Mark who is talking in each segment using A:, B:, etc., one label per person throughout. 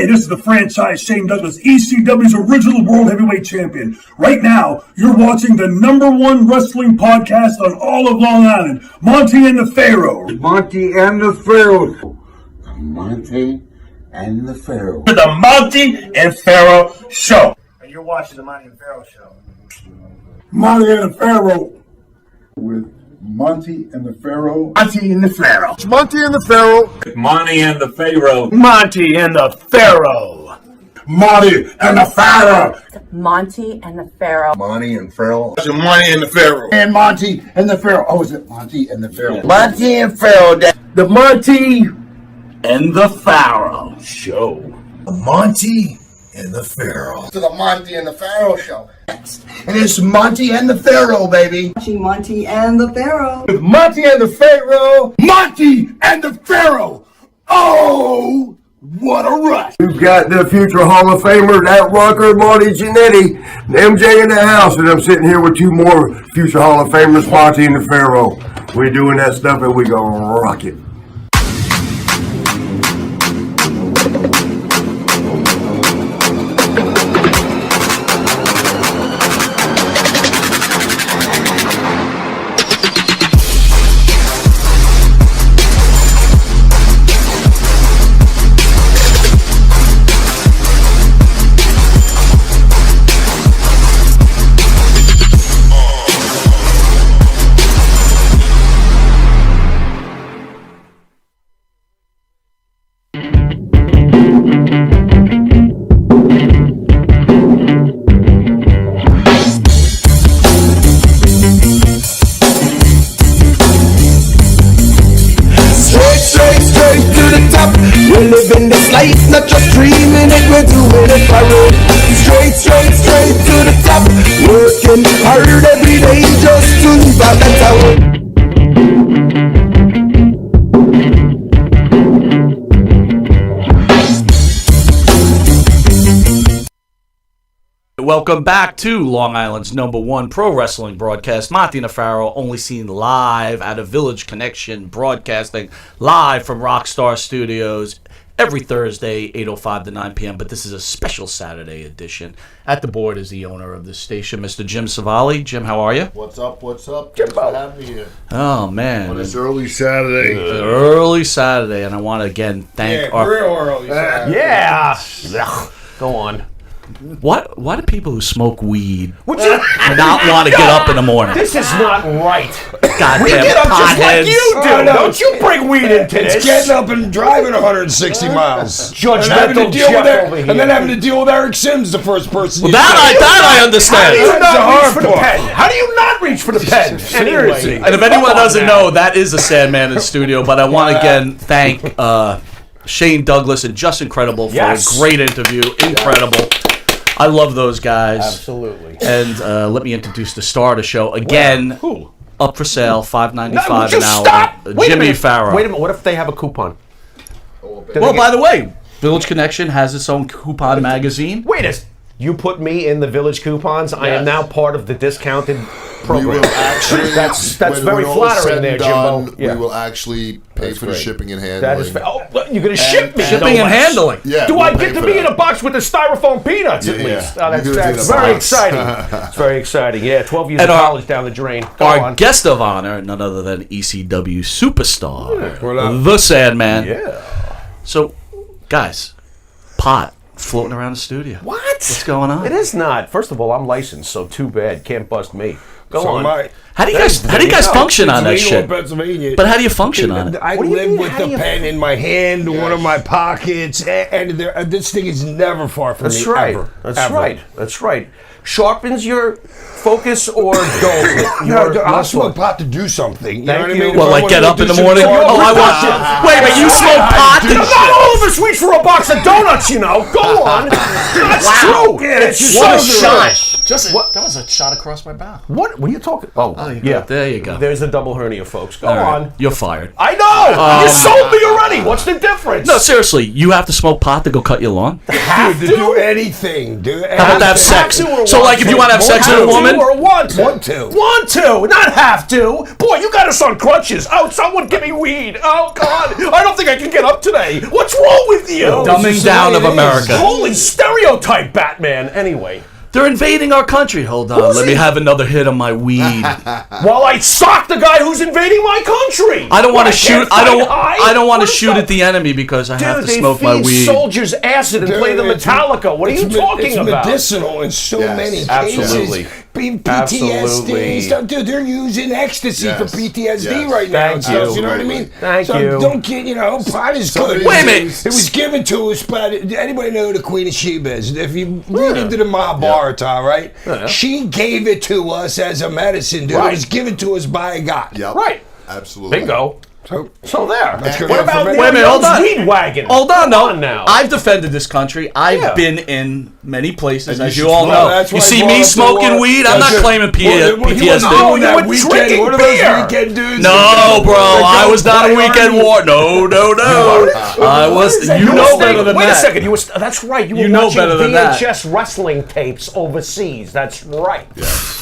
A: this is the franchise Shane Douglas, ECW's original World Heavyweight Champion. Right now, you're watching the #1 wrestling podcast on all of Long Island, Monty and the Pharaoh.
B: Monty and the Pharaoh. Monty and the Pharaoh.
A: The Monty and Pharaoh Show.
C: And you're watching the Monty and Pharaoh Show.
A: Monty and the Pharaoh.
B: With Monty and the Pharaoh.
A: Monty and the Pharaoh.
B: Monty and the Pharaoh.
D: Monty and the Pharaoh.
A: Monty and the Pharaoh. Monty and the Pharaoh.
E: Monty and the Pharaoh.
B: Monty and Pharaoh.
A: Monty and the Pharaoh.
B: And Monty and the Pharaoh. Oh, is it Monty and the Pharaoh?
D: Monty and Pharaoh.
A: The Monty and the Pharaoh Show.
B: The Monty and the Pharaoh. To the Monty and the Pharaoh Show. And it's Monty and the Pharaoh, baby.
E: Watching Monty and the Pharaoh.
B: With Monty and the Pharaoh.
A: Monty and the Pharaoh. Oh, what a rush.
F: We've got the future Hall of Famer, that rocker, Marty Jannetty, MJ in the house, and I'm sitting here with two more future Hall of Famers, Monty and the Pharaoh. We're doing that stuff and we gonna rock it.
G: We're living this life, not just dreaming it, we're doing it for real. Straight to the top. Working hard every day just to live a better way.
H: Welcome back to Long Island's #1 pro wrestling broadcast. Monty and the Pharaoh, only seen live at a Village Connection, broadcasting live from Rockstar Studios every Thursday, 8:05 to 9 p.m. But this is a special Saturday edition. At the board is the owner of this station, Mr. Jim Savali. Jim, how are you?
B: What's up? Thanks for having me here.
H: Oh, man.
B: On this early Saturday.
H: Early Saturday, and I want to again thank our...
C: Real early Saturday.
I: Yeah. Go on.
H: Why do people who smoke weed not want to get up in the morning?
I: This is not right.
H: Goddamn
I: we get up just like you do.
C: Oh, no.
I: Don't you bring weed into this.
B: It's getting up and driving 160 miles.
I: Judgmental Jeff over here.
B: And then having to deal with Eric Sims, the first person.
H: Well, that I understand.
I: How do you not reach for the pen? How do you not reach for the pen?
H: Seriously. And if anyone doesn't know, that is a Sandman in the studio. But I want to again thank Shane Douglas and Just Incredible for a great interview. Incredible. I love those guys.
I: Absolutely.
H: And let me introduce the star of the show again.
I: Who?
H: Up for sale, $5.95 an hour.
I: Stop?
H: Jimmy Farrow.
I: Wait a minute. What if they have a coupon?
H: Well, by the way, Village Connection has its own coupon magazine.
I: Wait a. You put me in the Village coupons. Yes. I am now part of the discounted program.
J: We will actually.
I: That's very flattering there, Jimbo.
J: We will actually pay for the shipping and handling.
I: That is you're going to ship me.
H: Shipping and handling.
J: Yeah.
I: Do I get to be in a box with the styrofoam peanuts at least?
J: Yeah.
I: Oh, that's very exciting. It's very exciting. Yeah, 12 years of college down the drain.
H: Our guest of honor, none other than ECW superstar, the Sandman.
I: Yeah.
H: So, guys, pot floating around the studio.
I: What?
H: What's going on?
I: It is not. First of all, I'm licensed, so too bad. Can't bust me. Go on.
H: How do you guys function on that shit?
B: Pennsylvania.
H: But how do you function on it?
B: I live with the pen in my hand, one of my pockets, and this thing is never far from me. Ever.
I: That's right. Sharpens your focus or dulls it.
B: I smoke pot to do something. You know what I mean?
H: Well, like get up in the morning? Oh, I watch it. Wait, but you smoke pot?
I: Not all of us reach for a box of donuts, you know. Go on. That's true.
H: Yeah, what a shot. Just what? That was a shot across my bow.
I: What are you talking? Oh, yeah.
H: There you go.
I: There's the double hernia, folks. Go
H: Right.
I: on.
H: You're fired.
I: I know. You sold me already. What's the difference?
H: No, seriously. You have to smoke pot to go cut your lawn?
B: Dude, to do anything. Do anything.
H: How about to have sex? So, like, if you want to have sex with a woman?
I: Or want to?
B: Want to.
I: Want to. Not have to. Boy, you got us on crutches. Oh, someone give me weed. Oh, God. I don't think I can get up today. What's wrong with you?
H: Dumbing down of America.
I: Holy stereotype, Batman. Anyway.
H: They're invading our country. Hold on. Let me have another hit on my weed.
I: While I sock the guy who's invading my country.
H: I don't want to shoot. I don't want to shoot at the enemy because I have to smoke my
I: Dude, they
H: weed.
I: feed soldiers acid and play the Metallica. What are you talking about?
B: It's medicinal in so many
I: Absolutely.
B: cases. PTSD stuff. Dude, they're using ecstasy for PTSD right now. And stuff, you know what I mean?
I: Thank
B: so
I: you.
B: Don't get, pot is good.
H: Wait a minute.
B: It was given to us by, anybody know who the Queen of Sheba is? If you read into the Mahabharata, right? She gave it to us as a medicine, dude. It was given to us by God.
J: Yep.
I: Right.
J: Absolutely.
I: Bingo. So there.
B: What
I: about the
H: Wait a minute, hold on.
I: weed wagon?
H: Hold on,
I: Come on now.
H: I've defended this country. I've been in many places,
J: And
H: as
J: you
H: you
J: should
H: all
J: smoke.
H: know.
B: That's
H: You
B: why
H: see
B: I
H: me
B: brought up
H: smoking
B: the
H: weed? I'm not claiming PTSD.
I: No, you were
B: weekend.
I: drinking
B: What are those
I: beer.
B: weekend dudes?
H: No, bro, I was not a weekend war. No. I was. You know better than that.
I: Wait a second. You were. That's right. You were
H: You know
I: watching
H: better than that.
I: VHS wrestling tapes overseas. That's right.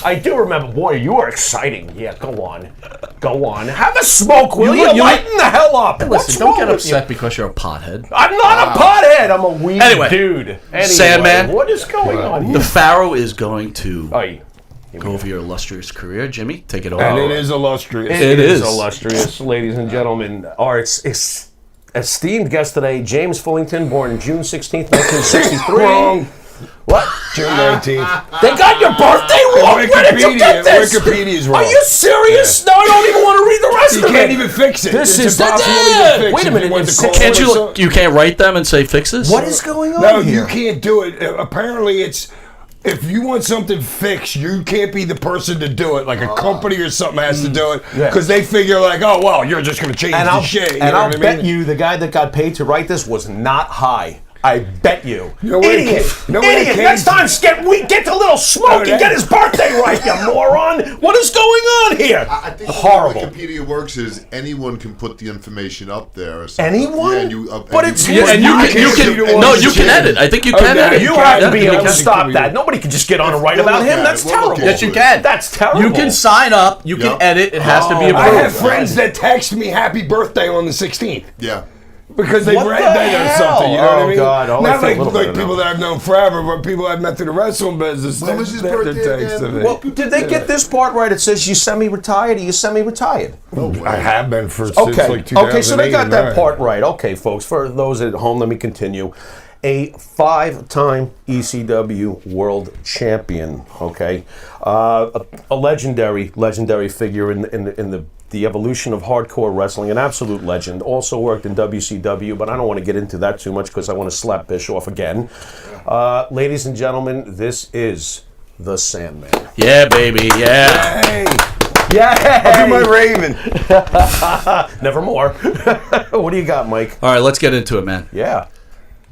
I: I do remember. Boy, you were exciting. Yeah, go on. Have a smoke, will you? Lighten the hell up.
H: Listen, don't get upset because you're a pothead.
I: I'm not a pothead. I'm a weed dude. Anyway,
H: Sandman.
I: what is going on here?
H: The Pharaoh is going to
I: Aye.
H: go over your illustrious career. Jimmy, take it over.
B: And it is illustrious.
H: It is
I: illustrious, ladies and gentlemen. Our esteemed guest today, James Fullington, born June 16th, 1963.
B: Wrong.
I: What?
B: June 19th.
I: They got your birthday wrong? Where did you get this?
B: Wikipedia's wrong.
I: Are you serious? No, I don't even want to read the rest
B: You
I: of it.
B: can't even fix it.
I: This
B: It's
I: is
B: impossible to even fix
I: Wait a
B: if
I: minute.
B: you went to court
H: Can't
B: or
H: you?
B: something.
H: You can't write them and say fix this?
I: What is going on
B: No,
I: here?
B: you can't do it. Apparently, it's if you want something fixed, you can't be the person to do it. Like a company or something has to do it because they figure like, oh well, you're just going to change the shit. You know
I: I'll
B: what I
I: bet
B: mean?
I: you the guy that got paid to write this was not high. I bet you.
B: Idiot.
I: Idiot. Next time, get the little smoke and get his birthday right, you moron. What is going on here?
J: I think
I: horrible.
J: the way Wikipedia works is anyone can put the information up there. Or
I: Anyone?
J: Yeah, and you,
I: But it's
H: you can edit. I think you can edit.
I: You have to be able to stop that. Nobody can just get on and write about him. That's terrible.
H: Yes, you can.
I: That's terrible.
H: You can sign up. You can edit. It has to be approved.
B: I have friends that text me happy birthday on the 16th.
J: Yeah.
B: Because they read that or something, you know what I mean?
I: God.
B: Not like people that I've known forever, but people I've met through the wrestling business.
J: When was his birthday again?
I: Well, did they get this part right? It says you semi-retired. Are you semi-retired?
B: I have been since
I: Okay.
B: like 2008.
I: Okay, so they got that part right. Okay, folks. For those at home, let me continue. A 5-time ECW World Champion. Okay, a legendary figure in the evolution of hardcore wrestling, an absolute legend. Also worked in WCW, but I don't want to get into that too much because I want to slap Bischoff again. Ladies and gentlemen, this is the Sandman.
H: Yeah, baby. Yeah.
B: Hey.
I: Yeah,
B: I'll do my Raven.
I: Nevermore. What do you got, Mike?
H: All right, let's get into it, man.
I: Yeah.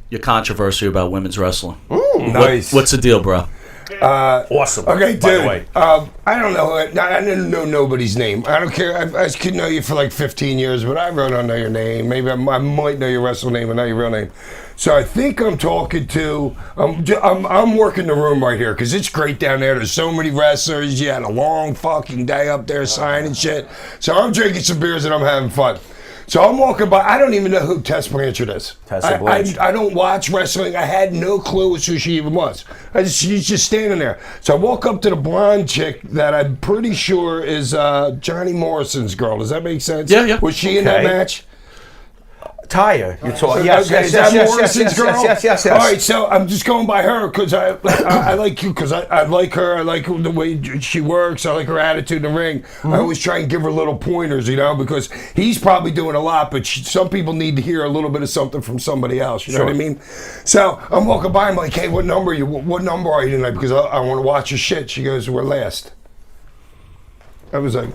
H: Your controversy about women's wrestling.
B: Nice.
H: What's the deal, bro?
I: Awesome.
B: Okay, dude.
I: By the way.
B: I don't know. I didn't know nobody's name. I don't care. I could know you for like 15 years, but I really don't know your name. Maybe I might know your wrestling name and not your real name. So I think I'm talking to. I'm working the room right here because it's great down there. There's so many wrestlers. You had a long fucking day up there signing shit. So I'm drinking some beers and I'm having fun. So I'm walking by. I don't even know who Tessa Blanchard is.
I: Tessa Blanchard.
B: I don't watch wrestling. I had no clue who she even was. She's just standing there. So I walk up to the blonde chick that I'm pretty sure is Johnny Morrison's girl. Does that make sense?
H: Yeah.
B: Was she in that match?
I: Taya, you're talking. Yes,
B: Okay, is that Morrison's girl?
I: Yes.
B: All right, so I'm just going by her because I like you because I like her. I like the way she works. I like her attitude in the ring. I always try and give her little pointers, because he's probably doing a lot, but some people need to hear a little bit of something from somebody else. You know what I mean? So I'm walking by. I'm like, hey, what number are you? What number are you tonight? Because I want to watch your shit. She goes, we're last. I was like,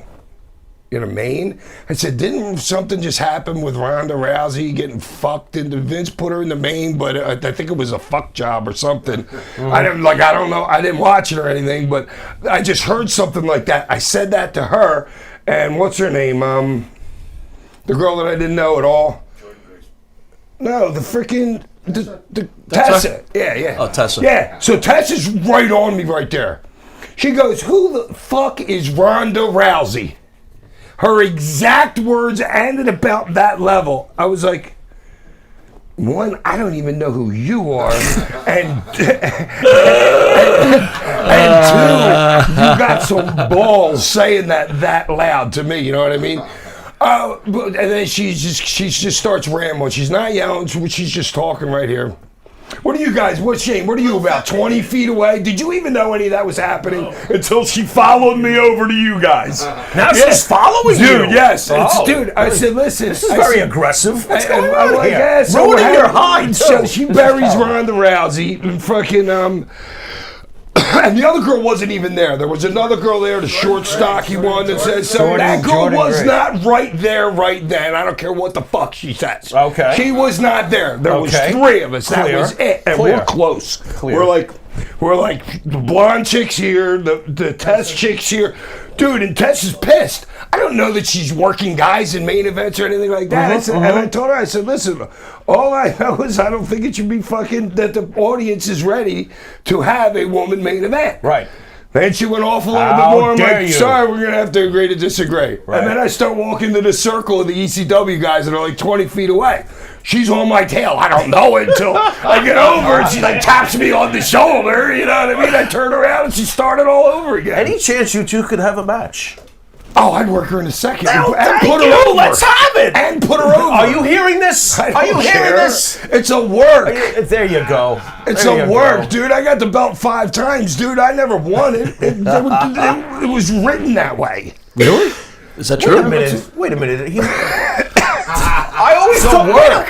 B: in Maine. I said, didn't something just happen with Ronda Rousey getting fucked? And Vince put her in the main, but I think it was a fuck job or something. I don't know. I didn't watch it or anything, but I just heard something like that. I said that to her, and what's her name? The girl that I didn't know at all. No, the freaking Tessa. Yeah.
H: Oh, Tessa.
B: Yeah. So Tessa's right on me right there. She goes, "Who the fuck is Ronda Rousey?" Her exact words ended about that level. I was like, one, I don't even know who you are, and two, you got some balls saying that loud to me. You know what I mean? And then she just starts rambling. She's not yelling. She's just talking right here. What are you guys? What, Shane? What are you, about 20 feet away? Did you even know any of that was happening until she followed me over to you guys?
I: Now she's following you?
B: Dude, yes. Dude, I said, listen.
I: This is very aggressive. What's going
B: I'm
I: on
B: like,
I: here?
B: yeah, so
I: Ruining your hide, too.
B: So she buries Ronda Rousey and fucking, and the other girl wasn't even there. There was another girl there, the short, stocky one that says so. That girl was not right there right then. I don't care what the fuck she says.
I: Okay.
B: She was not there. There was three of us. That was it. And we're close. We're like the blonde chick's here, the Tess chick's here. Dude, and Tess is pissed. I don't know that she's working guys in main events or anything like that. And I told her, I said, listen, all I know is I don't think it should be fucking that the audience is ready to have a woman main event.
I: Right.
B: Then she went off a little bit more. I'm like, sorry, we're going to have to agree to disagree. Right. And then I start walking to the circle of the ECW guys that are like 20 feet away. She's on my tail. I don't know it until I get over and she like taps me on the shoulder. You know what I mean? I turn around and she started all over again.
I: Any chance you two could have a match?
B: Oh, I'd work her in a second.
I: And
B: put her over.
I: Let's have it.
B: And put her over.
I: Are you hearing this? Are you hearing this?
B: It's a work.
I: There you go.
B: It's a work, dude. I got the belt 5 times, dude. I never won it. It was written that way.
H: Really? Is that true?
I: Wait a minute. I always thought work.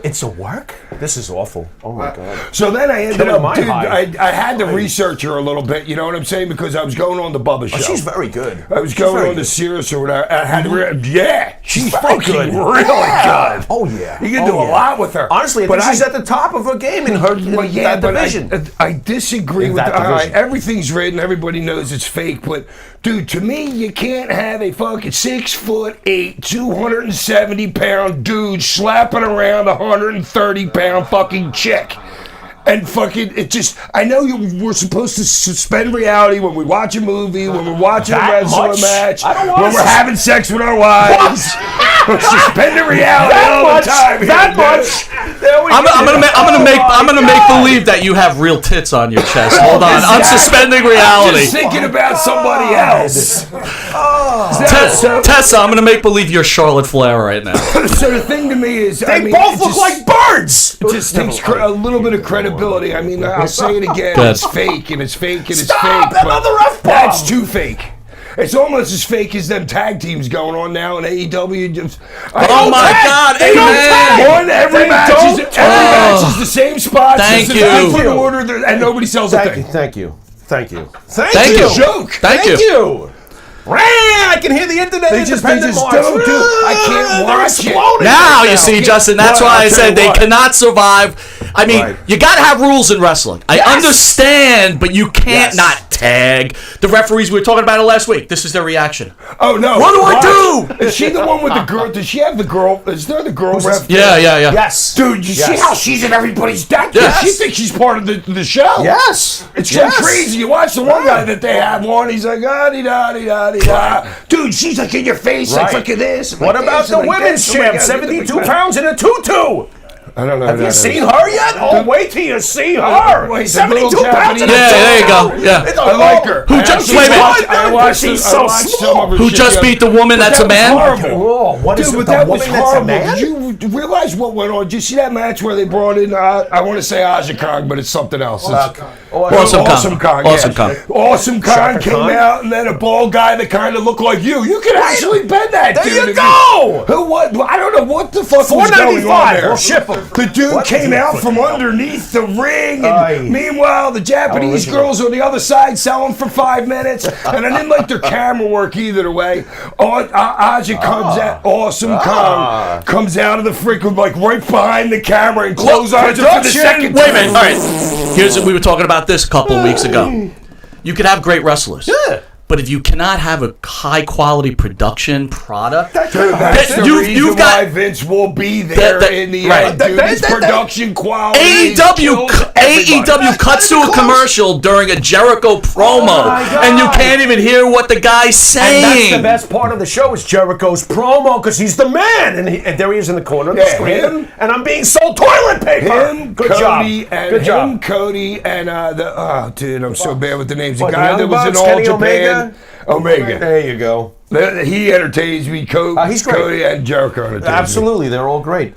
I: It's a work? This is awful. Oh my God.
B: So then I ended up, dude, I had to research her a little bit, you know what I'm saying? Because I was going on the Bubba show.
I: She's very good.
B: I was going on the Sirius or whatever. I had to she's fucking
I: good.
B: really good.
I: Oh yeah.
B: You can do a lot with her.
I: Honestly, I think she's at the top of her game in her that division.
B: I disagree with that. Everything's written. Everybody knows it's fake. But dude, to me, you can't have a fucking 6'8", 270-pound dude slapping around a 130-pound fucking chick. And fucking, it just, I know we're supposed to suspend reality when we watch a movie, when we're watching a wrestling match, when we're having sex with our wives. We're suspending reality all the time.
I: That much.
H: I'm gonna make believe that you have real tits on your chest. Hold on, I'm suspending reality.
B: I'm just thinking about somebody else.
H: Tessa, I'm gonna make believe you're Charlotte Flair right now.
B: So the thing to me is,
I: they both look like birds.
B: It just takes a little bit of credibility. I mean, I'll say it again. It's fake, and it's fake, and it's fake.
I: Another F-bomb.
B: That's too fake. It's almost as fake as them tag teams going on now in AEW.
H: Oh my God!
B: Amen. Every match is the same spot.
H: Thank you.
B: And nobody sells a thing.
I: Thank you.
H: Thank you.
B: Joke.
H: Thank you.
I: I can hear the internet.
B: They just don't do. I can't watch it.
H: Now you see, Justin. That's why I said they cannot survive. I mean, you got to have rules in wrestling. I understand, but you can't not tag. The referees, we were talking about it last week. This is their reaction.
B: Oh, no.
H: What do I do?
B: Is she the one with the girl? Does she have the girl? Is there the girl ref?
H: Yeah.
I: Yes.
B: Dude, you see how she's in everybody's deck?
H: Yes.
B: She thinks she's part of the show.
I: Yes.
B: It's so crazy. You watch the one guy that they have on, he's like, ah-dee-da-dee-da-dee-da. Dude, she's like in your face, like, look at this.
I: What about the women's champ, 72 pounds in a tutu?
B: I don't know.
I: Have you seen her yet? Oh, wait till you see her. 72 pounds in a tutu.
H: There you go. Yeah.
B: I like her.
H: Who just beat the woman that's a man?
I: Oh, what is it? The woman that's a man?
B: you realize what went on? Did you see that match where they brought in, I want to say Aja Kong, but it's something else.
H: Awesome Kong.
B: Awesome Kong came out, and then a bald guy that kind of looked like you. You could actually bet that
I: There
B: dude.
I: you go!
B: Who, what? I don't know what the fuck was going on there.
I: We'll ship him.
B: The dude came out from underneath the ring, and meanwhile, the Japanese girls on the other side selling for 5 minutes, and I didn't like their camera work either way. Aja comes out, Awesome Kong comes out of the freaking, like, right behind the camera and close Aja for the second
H: Wait a
B: time.
H: minute. All right. Here's we were talking about this a couple of weeks ago. You could have great wrestlers.
I: Yeah.
H: But if you cannot have a high quality production product,
B: That's the reason why Vince will be there in the end. Dude, his production quality.
H: AEW cuts to a commercial during a Jericho promo, and you can't even hear what the guy's saying.
I: And that's the best part of the show is Jericho's promo because he's the man, and there he is in the corner of the screen, and I'm being sold toilet paper. Good job.
B: Cody, and dude, I'm so bad with the names. The
I: What,
B: guy
I: the
B: that was in
I: Young
B: All
I: Bucks,
B: Japan. Omega.
I: There you go.
B: He entertains me.
I: He's great.
B: Cody and Jericho entertains me.
I: Absolutely, they're all great.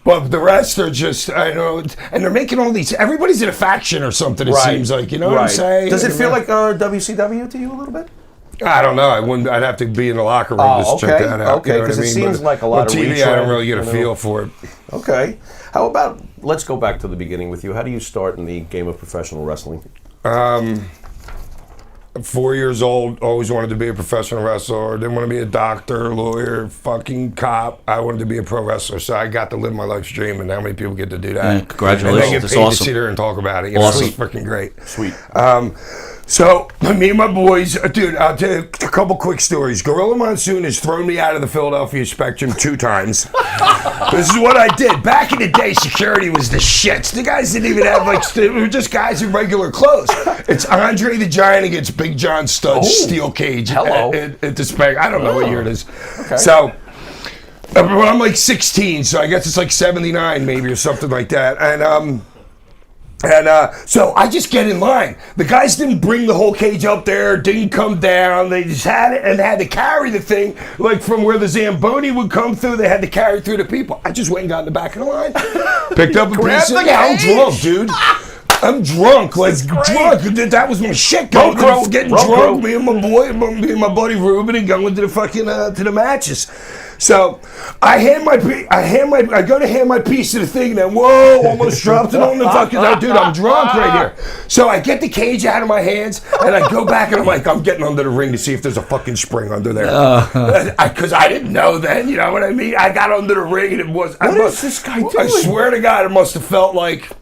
B: But the rest are just, I know, and they're making all these. Everybody's in a faction or something. It seems like, you know what I'm saying.
I: Does it feel like WCW to you a little bit?
B: I don't know. I wouldn't. I'd have to be in the locker room to check that out.
I: Okay, because it seems like a lot of
B: TV.
I: retread,
B: I don't really get a feel for it.
I: Okay. How about let's go back to the beginning with you. How do you start in the game of professional wrestling?
B: 4 years old, always wanted to be a professional wrestler. Didn't want to be a doctor, lawyer, fucking cop. I wanted to be a pro wrestler, so I got to live my life's dream. And how many people get to do that?
H: Yeah, congratulations.
B: And they get
H: That's
B: paid
H: awesome.
B: to sit there and talk about it. You know, it's freaking great.
I: Sweet.
B: So, me and my boys, dude, I'll tell you a couple quick stories. Gorilla Monsoon has thrown me out of the Philadelphia Spectrum 2 times. This is what I did. Back in the day, security was the shits. The guys didn't even have, like, they were just guys in regular clothes. It's Andre the Giant against Big John Studd's steel cage at the Spectrum. I don't know what year it is. Okay. So, well, I'm like 16, so I guess it's like 79 maybe or something like that. And so I just get in line. The guys didn't bring the whole cage up there, didn't come down. They just had it and had to carry the thing, like from where the Zamboni would come through, they had to carry through the people. I just went and got in the back of the line, picked up a piece of I'm drunk, dude. I'm drunk, like drunk. That was my shit. Getting drunk. Me and my boy, me and my buddy Ruben, and going to the fucking to the matches. So I go to hand my piece of the thing, and then whoa, almost dropped it on the fucking dude. I'm drunk right here. So I get the cage out of my hands, and I go back, and I'm like, I'm getting under the ring to see if there's a fucking spring under there, because I didn't know then. You know what I mean? I got under the ring, and it was. What is this guy doing? I swear to God, it must have felt like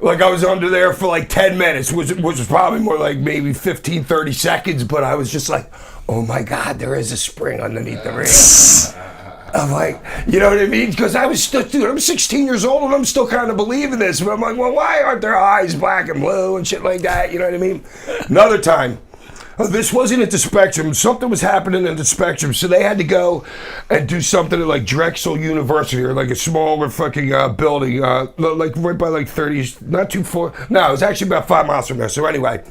B: I was under there for like 10 minutes, which was probably more like maybe 15, 30 seconds, but I was just like, oh my God, there is a spring underneath the ring. I'm like, you know what I mean? Because I was still, dude, I'm 16 years old and I'm still kind of believing this, but I'm like, well, why aren't their eyes black and blue and shit like that? You know what I mean? Another time, this wasn't at the Spectrum. Something was happening at the Spectrum, so they had to go and do something at like Drexel University or like a smaller fucking building, like right by like 30, not too far. No, it was actually about 5 miles from there. So anyway,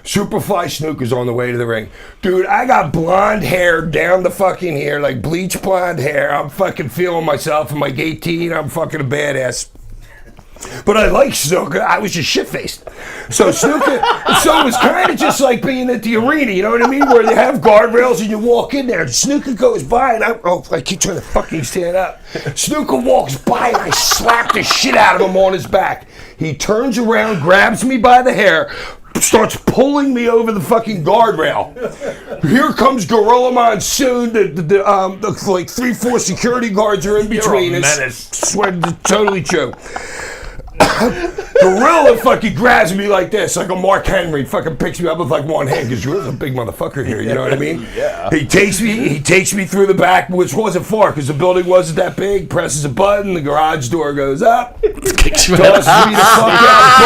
B: Superfly Snooker's on the way to the ring. Dude, I got blonde hair down the fucking here, like bleach blonde hair. I'm fucking feeling myself. I'm like 18. I'm fucking a badass. But I like Snooker. I was just shit-faced. So Snooker, so it was kind of just like being at the arena, you know what I mean? Where they have guardrails and you walk in there. Snooker goes by and I keep trying to fucking stand up. Snooker walks by and I slap the shit out of him on his back. He turns around, grabs me by the hair, starts pulling me over the fucking guardrail. Here comes Gorilla Monsoon. The like 3-4 security guards are in between us. Swear, totally true. Gorilla fucking grabs me like this, like a Mark Henry, fucking picks me up with like one hand, because you're a big motherfucker here, you know what I mean? Yeah. He takes me through the back, which wasn't far, because the building wasn't that big, presses a button, the garage door goes up, tosses me the fuck out,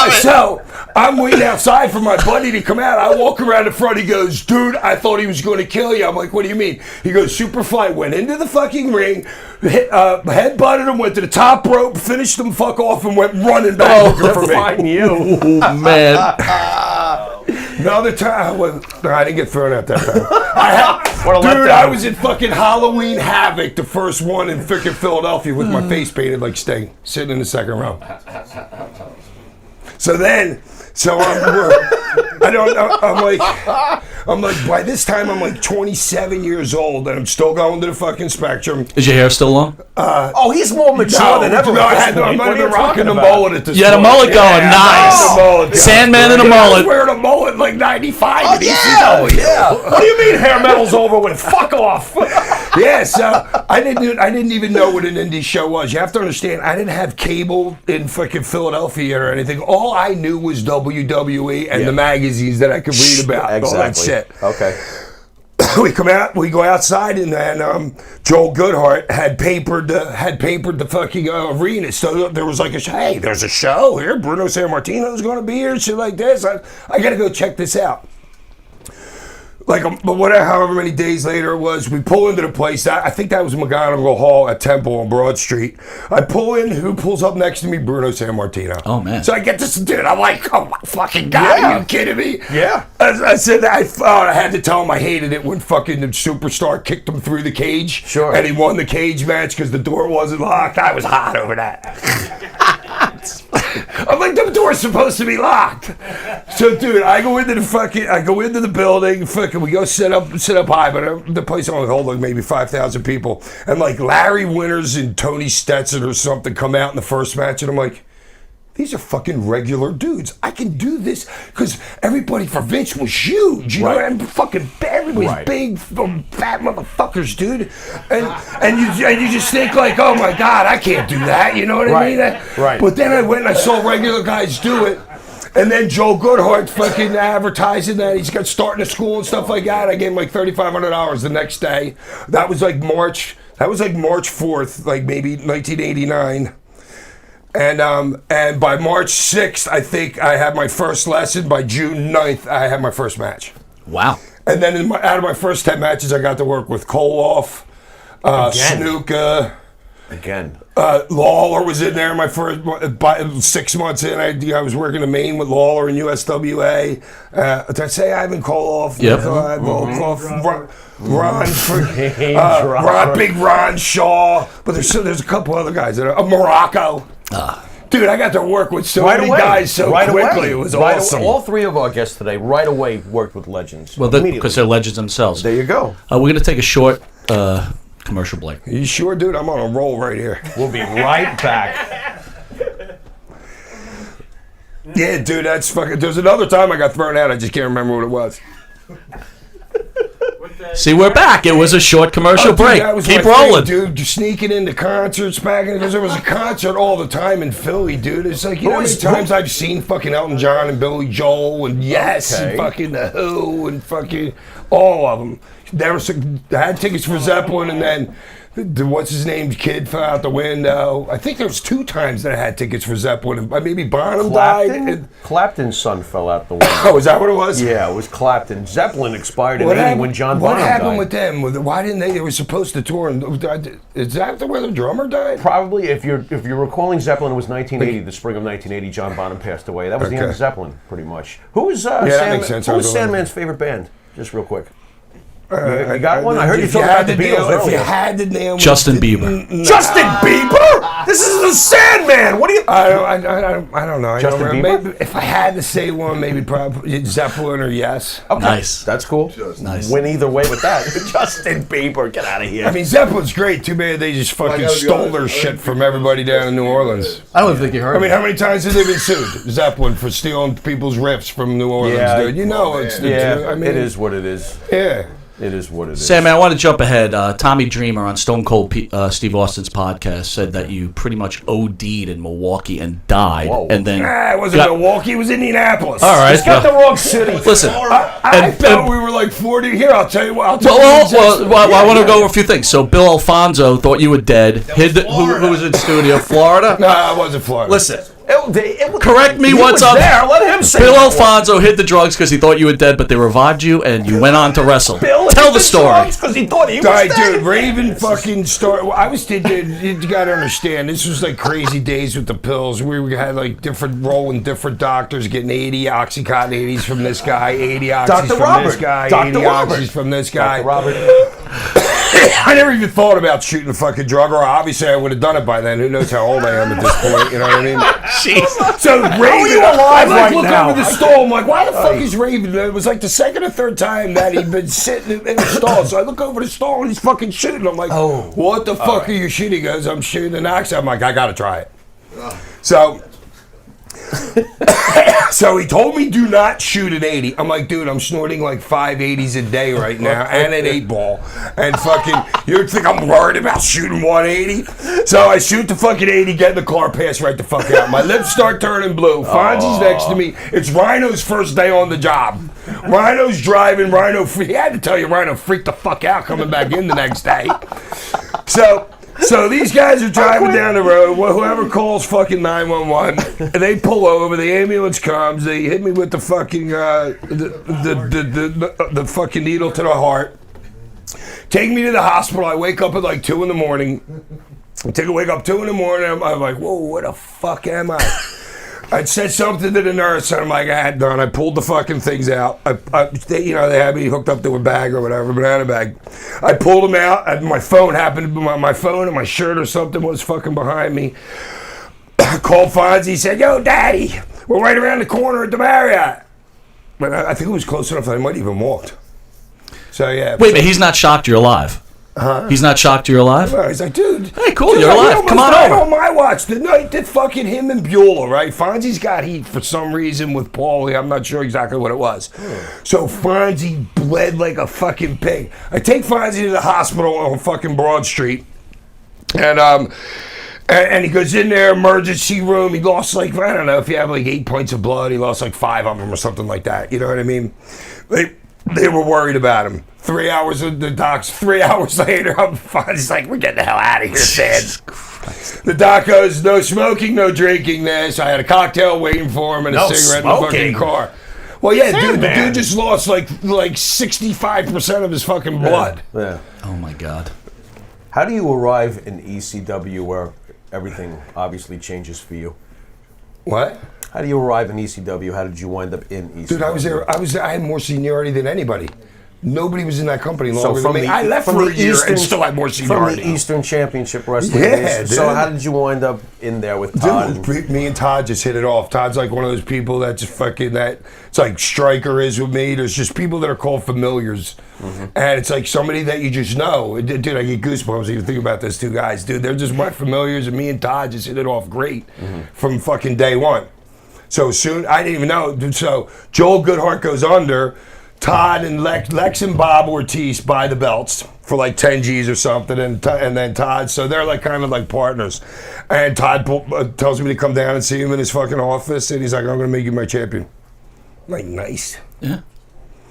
B: boom. So, I'm waiting outside for my buddy to come out. I walk around the front, he goes, dude, I thought he was going to kill you. I'm like, what do you mean? He goes, Superfly went into the fucking ring, headbutted him, went to the top rope, finished him fuck off, and went running back looking for me.
H: Find you. Oh, man.
B: Another time, no, I didn't get thrown out that time.
I: What a
B: Dude,
I: letdown.
B: I was in fucking Halloween Havoc, the first one in freaking Philadelphia, with my face painted like Sting, sitting in the second row. So I don't know. I'm like, by this time I'm like 27 years old, and I'm still going to the fucking Spectrum.
H: Is your hair still long?
I: Oh, he's more mature than ever.
B: I might have been rocking the mullet at this
H: You had a
B: point.
H: mullet going, nice.
B: Mullet,
H: Sandman and a
B: I was
H: mullet.
B: wearing a mullet like 95.
I: Oh,
B: in
I: yeah,
B: ECW.
I: yeah. What do you mean hair metal's over with? Fuck off.
B: Yeah, so I didn't even know what an indie show was. You have to understand, I didn't have cable in fucking Philadelphia or anything. All I knew was WWE and the magazines that I could read about.
I: Exactly.
B: All that shit.
I: Okay.
B: We go outside, and Joel Goodhart had papered the fucking arena. So there was like hey, there's a show here. Bruno Sammartino's going to be here, shit like this. I got to go check this out. Like, but whatever, however many days later it was, we pull into the place. I think that was McGonigal Hall at Temple on Broad Street. I pull in. Who pulls up next to me? Bruno Sammartino.
H: Oh, man.
B: So I get this dude. I'm like, oh my fucking god, are you kidding me?
I: Yeah.
B: I said I had to tell him I hated it when fucking the superstar kicked him through the cage.
I: Sure.
B: And he won the cage match because the door wasn't locked. I was hot over that. I'm like, the door's supposed to be locked. So, dude, I go into the building, fucking, we go sit up high, but the place only hold like maybe 5,000 people. And like Larry Winters and Tony Stetson or something come out in the first match, and I'm like, these are fucking regular dudes. I can do this because everybody for Vince was huge. You know, and fucking everybody's big, fat motherfuckers, dude. And you just think like, oh my god, I can't do that. You know what I mean?
I: Right.
B: But then I went and I saw regular guys do it. And then Joe Goodhart fucking advertising that he's got starting a school and stuff like that. I gave him like $3,500 the next day. That was like March 4th, like maybe 1989. And by March 6th, I think I had my first lesson. By June 9th, I had my first match.
H: Wow.
B: And then out of my first 10 matches, I got to work with Koloff, Snuka.
I: Again.
B: Lawler was in there my first 6 months in. I was working in Maine with Lawler in USWA. Did I say Ivan Koloff?
H: Yep.
B: Big Ron Shaw. But there's a couple other guys that are Morocco. Dude, I got to work with so many guys so quickly. It was awesome.
I: All three of our guests today right away worked with legends.
H: Well, because they're legends themselves.
I: There you go.
H: We're going to take a short commercial break.
B: You sure, dude? I'm on a roll right here.
I: We'll be right back.
B: Yeah, dude, that's fucking... There's another time I got thrown out. I just can't remember what it was.
H: See, we're back. It was a short commercial break.
B: That was
H: Keep
B: my
H: rolling.
B: thing, dude. Just sneaking into concerts back in, because there was a concert all the time in Philly, dude. It's like, you know how many times I've seen fucking Elton John and Billy Joel and Yes and fucking The Who and fucking all of them. I had tickets for Zeppelin, and then what's his name's kid fell out the window. I think there was 2 times that I had tickets for Zeppelin. And maybe Bonham died.
I: Clapton's son fell out the window.
B: Oh, is that what it was?
I: Yeah, it was Clapton. Zeppelin expired in 80 when John Bonham died.
B: What happened with them? Why didn't they? They were supposed to tour. Is that where the drummer died?
I: Probably. If you're recalling Zeppelin, it was 1980, the spring of 1980. John Bonham passed away. That was the end of Zeppelin, pretty much. Who's
B: that makes sense.
I: Who's Sandman's favorite band? Just real quick. You got one? I heard you talk about the Beatles earlier.
B: If you had to nail
H: Justin Bieber.
I: Justin Bieber? This is the Sandman. What do you?
B: I don't know.
I: Justin Bieber?
B: Maybe if I had to say one, maybe probably Zeppelin or Yes.
I: Okay.
H: Nice.
I: That's cool.
H: Nice.
I: Win either way with that. Justin Bieber, get out of here.
B: I mean, Zeppelin's great. Too bad they just fucking stole their shit from everybody down in New Orleans.
H: I don't think you heard.
B: I mean, how many times have they been sued? Zeppelin for stealing people's riffs from New Orleans, dude. You know it's the truth. I mean,
I: it is what it is.
B: Yeah.
I: It is what it is.
H: Sam, I want to jump ahead. Tommy Dreamer on Stone Cold Steve Austin's podcast said that you pretty much OD'd in Milwaukee and died.
I: Whoa.
H: And then
B: it wasn't Milwaukee, it was Indianapolis.
H: All right.
I: It's got the wrong city.
H: Listen.
B: I thought we were like 40. Here, I'll tell you what.
H: I want to go over a few things. So Bill Alfonso thought you were dead. Who was in studio? Florida?
B: No, I wasn't Florida.
H: Listen. Correct me
I: he
H: what's
I: was
H: up.
I: there. Let him say
H: Bill
I: it.
H: Alfonso hit the drugs because he thought you were dead, but they revived you and you went on to wrestle.
I: Bill
H: Tell
I: hit
H: the story.
I: because he thought he was
B: Alright,
I: dead.
B: dude, Raven fucking started. I was thinking, you gotta understand, this was like crazy days with the pills. We had like different rolling, different doctors getting 80 Oxycontin 80s from this guy, 80 oxys
I: Dr.
B: from
I: Robert.
B: this guy,
I: Dr.
B: 80
I: Robert.
B: oxys from this guy.
I: Dr. Robert.
B: I never even thought about shooting a fucking drug, or obviously I would have done it by then. Who knows how old I am at this point? You know what I mean?
H: Jeez.
B: So Raven,
I: you alive
B: I
I: right
B: look
I: now?
B: over the stall. I'm like, why the fuck is Raven? It was like the second or third time that he'd been sitting in the stall. So I look over the stall and he's fucking shooting. I'm like, what the fuck are you shooting? He goes, I'm shooting an oxy. I'm like, I gotta try it. So. So he told me do not shoot an 80. I'm like, dude, I'm snorting like 5 80s a day right now and an 8-ball. And fucking, you think I'm worried about shooting 180? So I shoot the fucking 80, get in the car, pass right the fuck out. My lips start turning blue. Fonzie's next to me. It's Rhino's first day on the job. Rhino's driving. He had to tell you, Rhino freaked the fuck out coming back in the next day. So these guys are driving down the road. Whoever calls fucking 911, they pull over. The ambulance comes. They hit me with the fucking the fucking needle to the heart. Take me to the hospital. I wake up at like 2 in the morning. Wake up 2 in the morning. I'm like, whoa, where the fuck am I? I said something to the nurse, and I'm like, I had done. I pulled the fucking things out. They had me hooked up to a bag or whatever, banana bag. I pulled them out, and my phone happened to be my phone and my shirt or something was fucking behind me. I called Fonzie, said, yo, Daddy, we're right around the corner at the Marriott. But I think it was close enough that I might even walked. So, yeah.
H: Wait a minute, he's not shocked you're alive. He's not shocked you're alive?
B: Well, he's like, dude.
H: Hey, cool, you're alive. Come on over.
B: On my watch, the night that fucking him and Beulah, right? Fonzie's got heat for some reason with Paulie. I'm not sure exactly what it was. So Fonzie bled like a fucking pig. I take Fonzie to the hospital on fucking Broad Street. And he goes in there, emergency room. He lost like, I don't know, if you have like 8 points of blood, he lost like 5 of them or something like that. You know what I mean? They were worried about him. 3 hours of the docs. 3 hours later, Fonzie's like, we're getting the hell out of here, Sid. The doc goes, no smoking, no drinking this. I had a cocktail waiting for him and a cigarette in the fucking car. Well, yeah, dude, the dude just lost like 65% of his fucking blood.
I: Yeah.
H: Oh, my God.
I: How do you arrive in ECW where everything obviously changes for you?
B: What?
I: How do you arrive in ECW? How did you wind up in ECW?
B: Dude, I was there. I had more seniority than anybody. Nobody was in that company longer than me. I left
I: from
B: for
I: the
B: a year
I: Eastern,
B: and still had more seniority.
I: From the Eastern Championship Wrestling.
B: Yeah,
I: days.
B: dude.
I: So how did you wind up in there with Todd?
B: Dude, me and Todd just hit it off. Todd's like one of those people that just fucking it's like Stryker is with me. There's just people that are called familiars. And it's like somebody that you just know. Dude, I get goosebumps even thinking about those two guys. Dude, they're just my familiars, and me and Todd just hit it off great from fucking day one. So soon, I didn't even know. So Joel Goodhart goes under. Todd and Lex and Bob Ortiz buy the belts for like 10 G's or something, and then Todd, so they're like kind of like partners. And Todd tells me to come down and see him in his fucking office, and he's like, I'm going to make you my champion. I'm like, nice.
H: Yeah.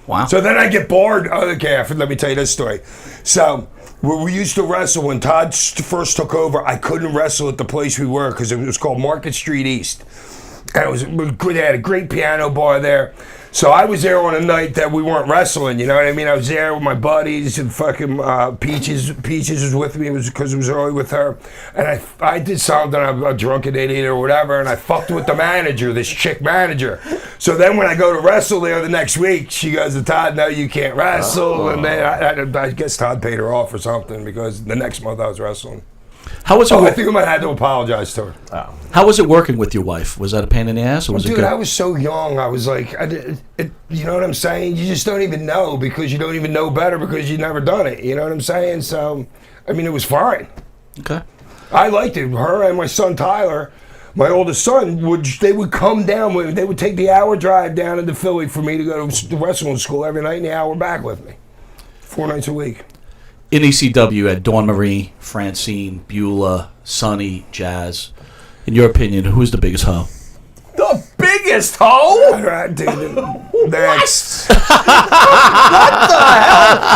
H: Wow.
B: So then I get bored. Okay, let me tell you this story. So we used to wrestle when Todd first took over. I couldn't wrestle at the place we were because it was called Market Street East. And it was good. They had a great piano bar there. So I was there on a night that we weren't wrestling, you know what I mean? I was there with my buddies and fucking Peaches was with me. It was because it was early with her. And I did something, I'm a drunken idiot or whatever, and I fucked with the manager, this chick manager. So then when I go to wrestle there the next week, she goes to Todd, no, you can't wrestle. And then I guess Todd paid her off or something because the next month I was wrestling.
H: How was it?
B: I think I might have had to apologize to her.
H: How was it working with your wife? Was that a pain in the ass, or was it good?
B: Dude, I was so young. I was like, you know what I'm saying? You just don't even know because you don't even know better because you've never done it. You know what I'm saying? So, I mean, it was fine.
H: Okay.
B: I liked it. Her and my son Tyler, my oldest son, they would come down. They would take the hour drive down into Philly for me to go to wrestling school every night and the hour back with me, 4 nights a week.
H: In ECW, you had Dawn Marie, Francine, Beulah, Sonny, Jazz. In your opinion, who's the biggest hoe?
I: The biggest hoe?
B: All right, dude. Next.
I: What the hell?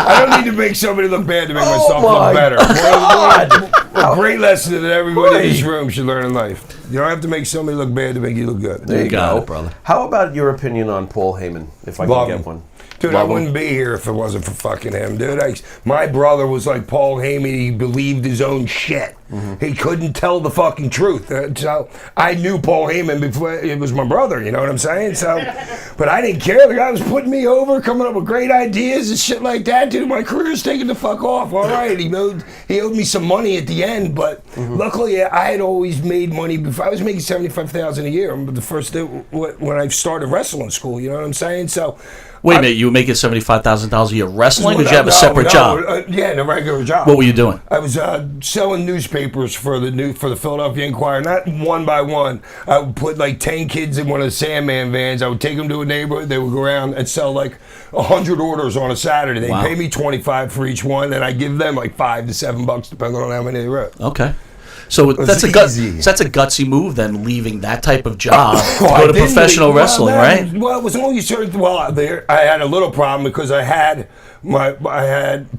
B: I don't need to make somebody look bad to make myself
I: my
B: look better.
I: God.
B: A great lesson that everybody in this room should learn in life. You don't have to make somebody look bad to make you look good.
I: There you
H: got
I: go,
H: it, brother.
I: How about your opinion on Paul Heyman, if I
B: Love
I: can
B: him.
I: get one?
B: Dude, I wouldn't be here if it wasn't for fucking him, dude. My brother was like Paul Heyman. He believed his own shit. He couldn't tell the fucking truth. So I knew Paul Heyman before it was my brother, you know what I'm saying? So, but I didn't care. The guy was putting me over, coming up with great ideas and shit like that, dude. My career's taking the fuck off. All right, he owed me some money at the end, but luckily I had always made money before. I was making $75,000 a year. The first when I started wrestling school, you know what I'm saying? So.
H: Wait a minute, you were making $75,000 a year wrestling, or did you have a separate job?
B: Yeah, in a regular job.
H: What were you doing?
B: I was selling newspapers for the Philadelphia Inquirer, not one by one. I would put like 10 kids in one of the Sandman vans. I would take them to a neighborhood. They would go around and sell like 100 orders on a Saturday. They pay me $25 for each one, and I give them like $5 to $7, depending on how many they wrote.
H: Okay. So that's a gutsy move then, leaving that type of job to
B: Well,
H: go to professional wrestling, right?
B: Well, it was only certain. Well, there I had a little problem because I had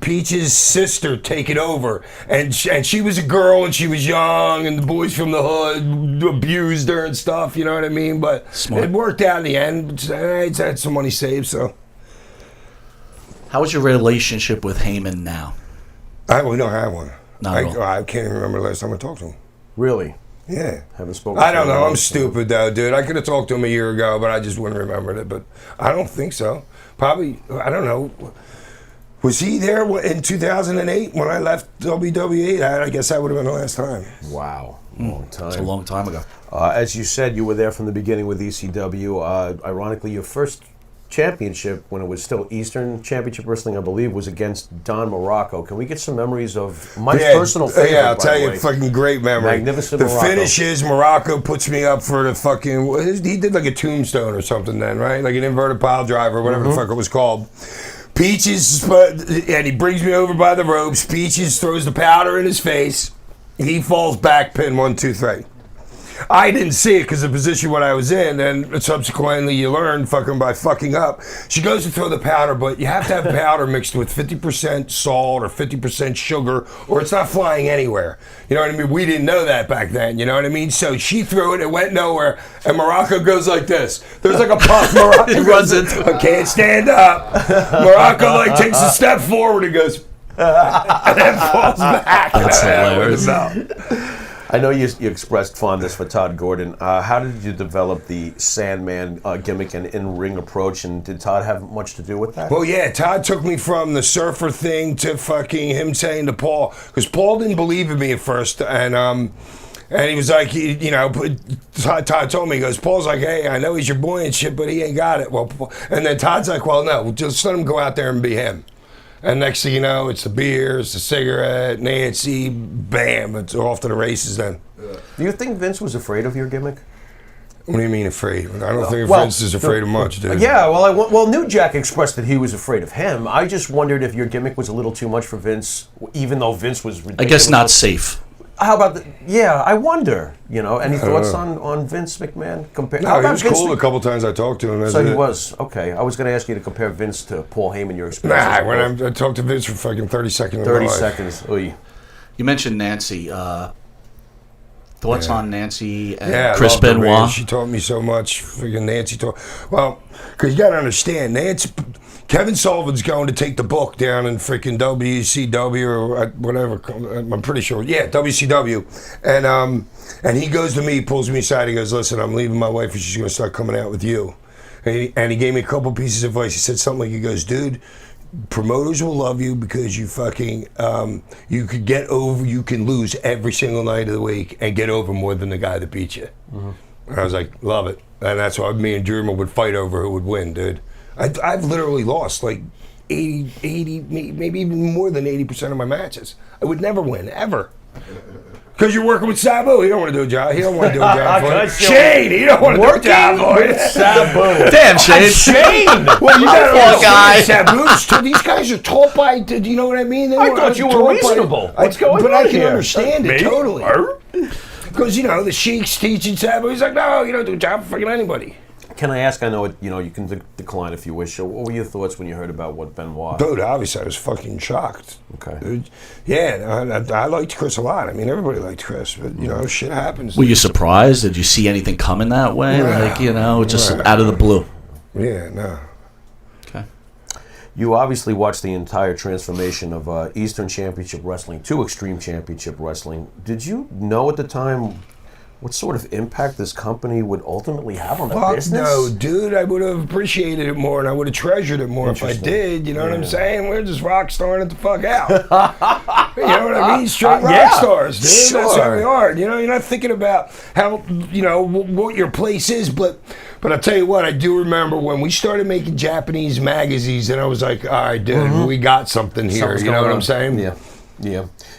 B: Peach's sister take it over, and she was a girl and she was young, and the boys from the hood abused her and stuff. You know what I mean? But it worked out in the end. I had some money saved, so.
H: How is your relationship with Heyman now?
B: We don't have one. I can't even remember the last time I talked to him.
I: Really?
B: Yeah.
I: Haven't spoken
B: I
I: to
B: don't
I: him
B: know.
I: in
B: I'm stupid, though, dude. I could have talked to him a year ago, but I just wouldn't remember it. But I don't think so. Probably, I don't know. Was he there in 2008 when I left WWE? I guess that would have been the last time.
I: Wow. Long time.
H: It's a long time ago.
I: As you said, you were there from the beginning with ECW. Ironically, your first championship, when it was still Eastern Championship Wrestling, I believe, was against Don Morocco. Can we get some memories of my personal favorite?
B: Yeah, I'll tell you, fucking great memory.
I: Magnificent
B: The
I: Morocco.
B: finish is Morocco puts me up for the fucking. He did like a tombstone or something then, right? Like an inverted pile driver, whatever the fuck it was called. Peaches, and he brings me over by the ropes. Peaches throws the powder in his face. He falls back, pin 1, 2, 3. I didn't see it because of the position what I was in, and subsequently you learn by fucking up. She goes to throw the powder, but you have to have powder mixed with 50% salt or 50% sugar, or it's not flying anywhere. You know what I mean? We didn't know that back then, you know what I mean? So she threw it, it went nowhere, and Morocco goes like this. There's like a puff. Morocco runs into I can't stand up. Morocco takes a step forward and goes, and then falls back.
H: That's hilarious.
I: I know you expressed fondness for Todd Gordon. How did you develop the Sandman gimmick and in-ring approach, and did Todd have much to do with that?
B: Well, yeah, Todd took me from the surfer thing to fucking him saying to Paul, because Paul didn't believe in me at first, and he was like, Todd told me, he goes, Paul's like, hey, I know he's your boy and shit, but he ain't got it. Well, and then Todd's like, well, no, just let him go out there and be him. And next thing you know, it's the beer, it's the cigarette, Nancy, bam, it's off to the races then.
I: Do you think Vince was afraid of your gimmick?
B: What do you mean afraid? I don't think Vince is afraid of much, dude.
I: Yeah, well, New Jack expressed that he was afraid of him. I just wondered if your gimmick was a little too much for Vince, even though Vince was ridiculous.
H: I guess not safe.
I: How about I wonder, any thoughts on Vince McMahon?
B: No, he was cool a couple times I talked to him.
I: So he was, okay. I was going to ask you to compare Vince to Paul Heyman, your experience.
B: Nah, when I talked to Vince for fucking 30 seconds.
I: 30 seconds. Oy.
H: You mentioned Nancy. Thoughts on Nancy and
B: I
H: Chris
B: loved her, man.
H: Benoit?
B: She taught me so much. Freaking Nancy taught. Well, because you got to understand, Kevin Sullivan's going to take the book down in freaking WCW or whatever. I'm pretty sure. Yeah, WCW. And he goes to me, pulls me aside. He goes, listen, I'm leaving my wife and she's going to start coming out with you. And he gave me a couple pieces of advice. He said something like, he goes, dude, promoters will love you because you fucking, you could get over, you can lose every single night of the week and get over more than the guy that beat you. And I was like, love it. And that's why me and Dreamer would fight over who would win, dude. I've literally lost like 80, maybe even more than 80% of my matches. I would never win, ever. Because you're working with Sabu. He don't want to do a job. He don't want to do a job for you. Shane, he don't want to do a job for you.
I: Sabu.
H: Damn, Shane.
I: Shane.
B: Well, you got
H: a guy.
B: Sabu. These guys are taught by, do you know what I mean?
I: I thought you were reasonable. What's going on
B: But I can
I: here?
B: understand it totally. Because, the Sheik's teaching Sabu. He's like, no, you don't do a job for fucking anybody.
I: Can I ask? I know it. You can decline if you wish. What were your thoughts when you heard about what Benoit?
B: Dude, obviously I was fucking shocked.
I: Okay.
B: Dude. Yeah, I liked Chris a lot. I mean, everybody liked Chris, but shit happens.
H: Were you surprised? Did you see anything coming that way? Just out of the blue.
B: Yeah, no.
H: Okay.
I: You obviously watched the entire transformation of Eastern Championship Wrestling to Extreme Championship Wrestling. Did you know at the time what sort of impact this company would ultimately have on the business?
B: No, dude. I would have appreciated it more, and I would have treasured it more if I did. You know what I'm saying? We're just rock starring it the fuck out. You know what I mean? Straight rock stars, dude.
I: Sure.
B: That's what we are. You're not thinking about how, what your place is, but I'll tell you what, I do remember when we started making Japanese magazines, and I was like, all right, dude, we got something here.
I: Something's
B: You know
I: going
B: what
I: on.
B: I'm saying?
I: Yeah.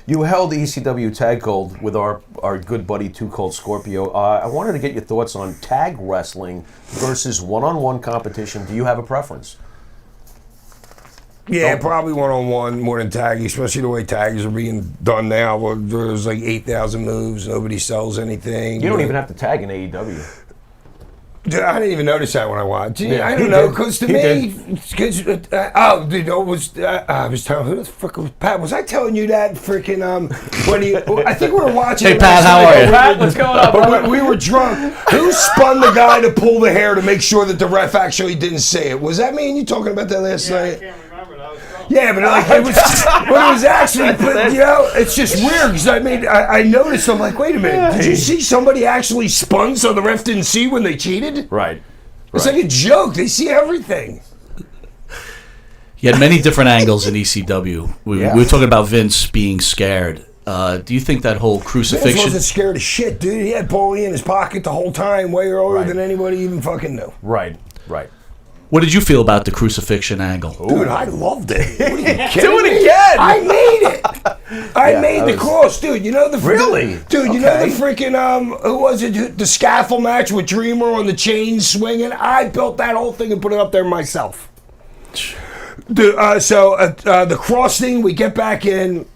I: You held ECW Tag Gold with our good buddy Too Cold Scorpio. I wanted to get your thoughts on tag wrestling versus one-on-one competition. Do you have a preference?
B: Yeah, probably one-on-one more than tag, especially the way tags are being done now. Where there's like 8,000 moves, nobody sells anything.
I: You don't even have to tag in AEW.
B: Dude, I didn't even notice that when I watched.
I: Yeah,
B: I don't know, because to me, I was telling, who the fuck was Pat? Was I telling you that freaking I think we were watching.
H: Hey, Pat, how are you?
I: Pat, what's going on?
B: But we were drunk. Who spun the guy to pull the hair to make sure that the ref actually didn't say it? Was that me and you talking about that last night?
C: I can't remember. That was drunk.
B: Yeah, but like it was actually, it's just weird because I noticed. I'm like, wait a minute, did you see somebody actually spun so the ref didn't see when they cheated?
I: Right.
B: It's like a joke. They see everything.
H: You had many different angles in ECW. We were talking about Vince being scared. Do you think that whole
B: Vince
H: crucifixion?
B: wasn't scared of shit, dude. He had Paulie in his pocket the whole time, way earlier than anybody even fucking knew.
I: Right.
H: What did you feel about the crucifixion angle?
B: Dude, I loved it. What are you kidding
I: Do it
B: me?
I: again!
B: I made it. I made the cross, dude. You know the
I: Really?
B: dude. You know the freaking who was it? The scaffold match with Dreamer on the chain swinging. I built that whole thing and put it up there myself. The cross thing. We get back in.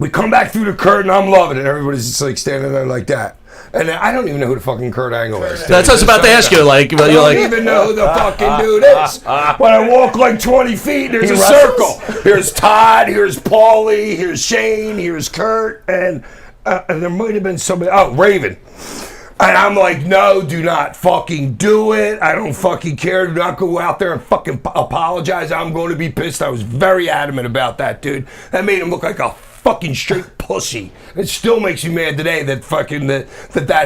B: We come back through the curtain. I'm loving it. Everybody's just like standing there like that. And I don't even know who the fucking Kurt Angle is.
H: That's what I was about to ask you. Like,
B: I don't even know who the fucking dude is. When I walk like 20 feet, there's a circle. Here's Todd, here's Paulie, here's Shane, here's Kurt, and there might have been somebody. Oh, Raven. And I'm like, no, do not fucking do it. I don't fucking care. Do not go out there and fucking apologize. I'm going to be pissed. I was very adamant about that, dude. That made him look like a fucking straight pussy. It still makes me mad today that fucking that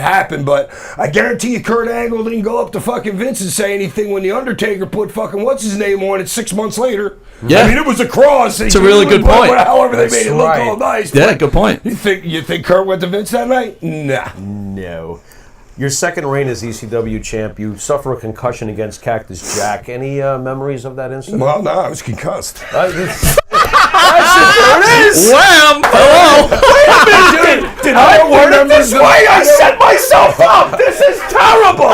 B: happened. But I guarantee you, Kurt Angle didn't go up to fucking Vince and say anything when the Undertaker put fucking what's his name on it 6 months later.
H: Yeah,
B: I mean it was a cross.
H: It's a really good point.
B: However they made it look all nice.
H: Yeah, good point.
B: You think Kurt went to Vince that night? Nah.
I: No. Your second reign as ECW champ, you suffer a concussion against Cactus Jack. Any memories of that incident?
B: Well, no, I was concussed.
I: There it is!
H: Wham! Hello!
I: Did I word it this way? I set myself up! This is terrible!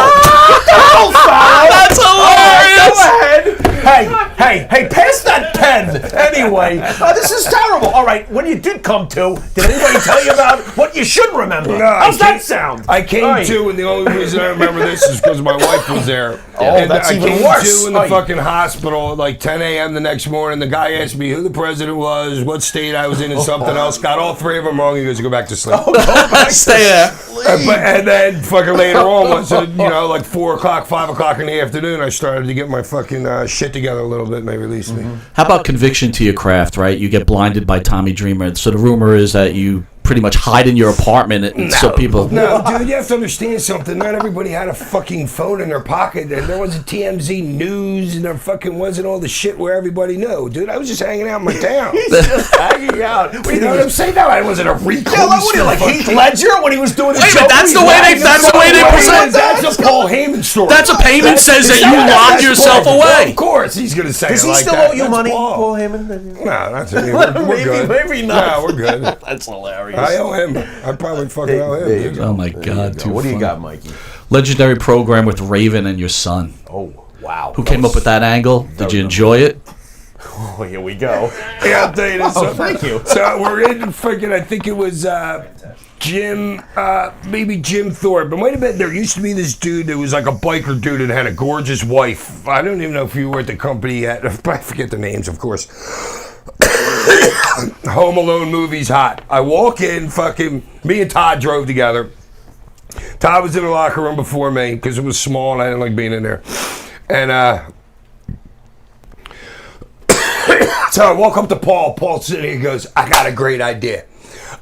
I: That's hilarious! Go ahead! Hey, pass that pen! Anyway, this is terrible. All right, when you did come to, did anybody tell you about what you should remember?
B: No,
I: How's that sound?
B: I came to, and the only reason I remember this is because my wife was there.
I: Oh,
B: and
I: that's
B: I
I: even
B: came
I: worse.
B: to in the fucking hospital at like 10 a.m. the next morning. The guy asked me who the president was, what state I was in, and something else. Got all three of them wrong. He goes, go back to sleep.
H: Stay there.
B: And then fucking later on, once like 4 o'clock, 5 o'clock in the afternoon, I started to get my fucking shit together a little bit, and they released me.
H: How about conviction to your craft, right? You get blinded by Tommy Dreamer. So the rumor is that you pretty much hide in your apartment so people...
B: No, dude, you have to understand something. Not everybody had a fucking phone in their pocket. And there wasn't TMZ News, and there fucking wasn't all the shit where everybody knew. Dude, I was just hanging out in my town.
I: He's just hanging out.
B: You know what I'm saying? No, I wasn't a recluse.
I: Yeah, what are you, like Heath Ledger when he was doing the
H: Wait a minute, that's the way they present.
B: That's a Paul Heyman story.
H: That's a payment says that you locked yourself
B: Paul.
H: away.
B: Well, of course, he's going to say
I: Does
B: it
I: he
B: like
I: still
B: that.
I: owe you
B: That's
I: money,
B: Paul
I: Heyman?
B: No, that's we're good.
I: Maybe not.
B: No, we're good.
I: That's hilarious.
B: I owe him. I probably fucking owe him.
I: There you go.
H: Oh my God, too
I: What do you
H: funny.
I: got, Mikey?
H: Legendary program with Raven and your son.
I: Oh, wow.
H: Who came up with that angle? Did you enjoy it?
I: Oh, here we go.
B: Yeah, I'll tell you this.
I: Oh, thank you.
B: So we're in freaking, I think it was Jim, maybe Jim Thorpe. But wait a minute, there used to be this dude that was like a biker dude and had a gorgeous wife. I don't even know if you were at the company yet. I forget the names, of course. Home Alone movie's hot. I walk in, fucking, me and Todd drove together. Todd was in the locker room before me because it was small and I didn't like being in there. And so I walk up to Paul. Paul's sitting here and goes, I got a great idea.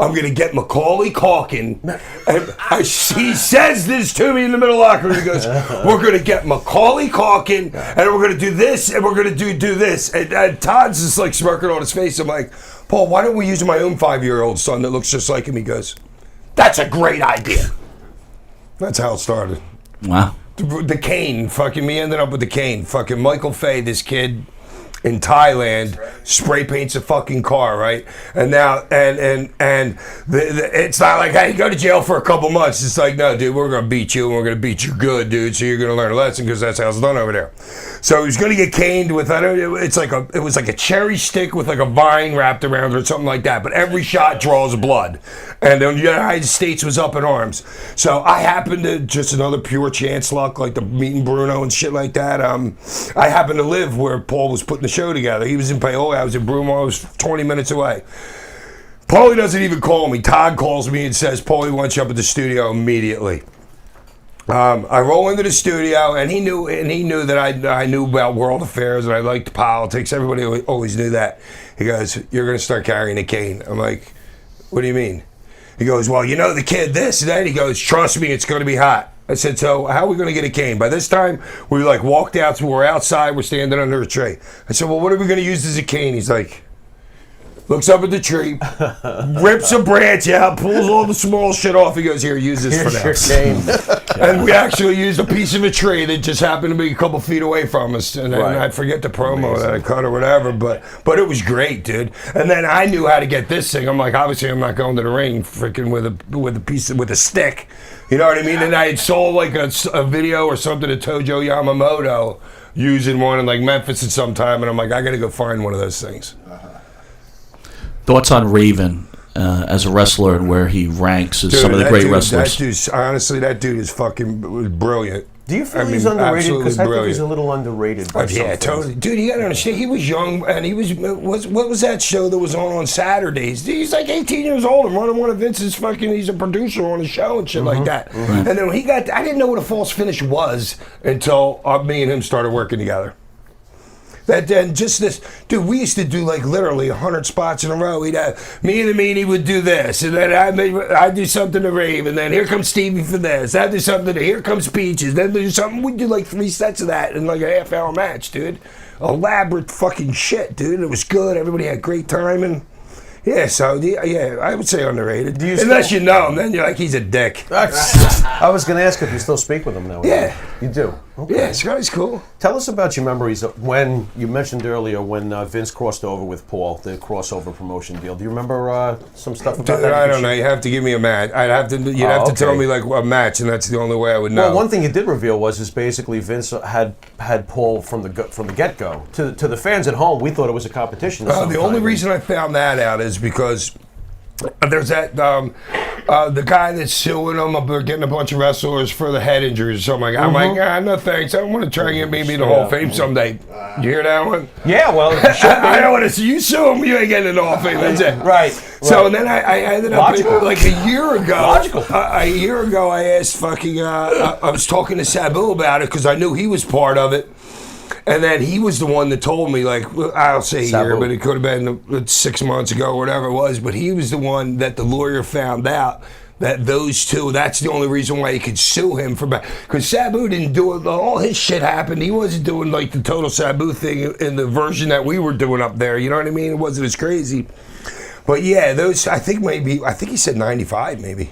B: I'm going to get Macaulay Culkin. And he says this to me in the middle of the locker room. He goes, we're going to get Macaulay Culkin, and we're going to do this, and we're going to do this. And Todd's just like smirking on his face. I'm like, Paul, why don't we use my own 5-year-old son that looks just like him? He goes, that's a great idea. That's how it started.
H: Wow.
B: The cane. Fucking me ended up with the cane. Fucking Michael Fay, this kid in Thailand, spray paints a fucking car, right? And now, it's not like, hey, go to jail for a couple months. It's like, no, dude, we're gonna beat you, and we're gonna beat you good, dude. So you're gonna learn a lesson because that's how it's done over there. So he's gonna get caned with, it was like a cherry stick with like a vine wrapped around it or something like that. But every shot draws blood, and the United States was up in arms. So I happened to, just another pure chance luck, like the meeting Bruno and shit like that. I happened to live where Paul was putting the show together. He was in Paola, I was in Broomall, I was 20 minutes away. Paulie doesn't even call me. Todd calls me and says, Paulie wants you up at the studio immediately. I roll into the studio, and he knew that I knew about world affairs and I liked politics. Everybody always knew that. He goes, you're going to start carrying a cane. I'm like, what do you mean? He goes, well, you know the kid this and that. He goes, trust me, it's going to be hot. I said, so how are we going to get a cane? By this time, we like walked out, so we're outside, we're standing under a tree. I said, well, what are we going to use as a cane? He's like, looks up at the tree, rips a branch out, pulls all the small shit off. He goes, here, use this for now.
I: Here's your cane.
B: And we actually used a piece of a tree that just happened to be a couple feet away from us. And then I forget the promo that I cut or whatever, but it was great, dude. And then I knew how to get this thing. I'm like, obviously, I'm not going to the ring freaking with a stick. You know what I mean? And I had saw like a video or something of Tojo Yamamoto using one in like Memphis at some time, and I'm like, I got to go find one of those things.
H: Thoughts on Raven as a wrestler and where he ranks as some of the great wrestlers?
B: That dude is fucking brilliant.
I: Do you feel he's underrated? Because I think he's a little underrated.
B: Yeah, totally. Dude, you gotta understand, he was young, and he was, what was that show that was on Saturdays? He's like 18 years old and running one of Vince's fucking, he's a producer on a show and shit like that. And then when he got, I didn't know what a false finish was until me and him started working together. Then just this, dude, we used to do like literally 100 spots in a row. He'd have, me and the meanie would do this, and then I'd do something to Rave, and then here comes Stevie for this. I'd do something to, here comes Peaches, then do something. We'd do like 3 sets of that in like a half-hour match, dude. Elaborate fucking shit, dude. It was good. Everybody had great time, and yeah, so yeah, I would say underrated. Unless you know him, then you're like, he's a dick.
I: I was going to ask if you still speak with him now.
B: Yeah.
I: You do? Okay.
B: Yeah, this guy's cool.
I: Tell us about your memories of when, you mentioned earlier, when Vince crossed over with Paul, the crossover promotion deal. Do you remember some stuff about that?
B: I don't know. You have to give me a match. You'd have to tell me like a match, and that's the only way I would know.
I: Well, one thing you did reveal was basically Vince had Paul from the get-go. To the fans at home, we thought it was a competition.
B: The only reason I found that out is because there's that the guy that's suing them about getting a bunch of wrestlers for the head injuries or something like that. I'm like, no thanks. I want to try and get maybe in the Hall of Fame someday. You hear that one?
I: Yeah, well,
B: I don't want to see you sue him. You ain't getting in the Hall of Fame. That's it.
I: Right.
B: So and then I ended up like a year ago. A year ago, I asked fucking. I was talking to Sabu about it because I knew he was part of it. And then he was the one that told me, like, I'll say here, but it could have been 6 months ago or whatever it was. But he was the one that the lawyer found out that those two, that's the only reason why he could sue him for because Sabu didn't do it. All his shit happened. He wasn't doing like the total Sabu thing in the version that we were doing up there. You know what I mean? It wasn't as crazy. But yeah, those, I think he said 95 maybe.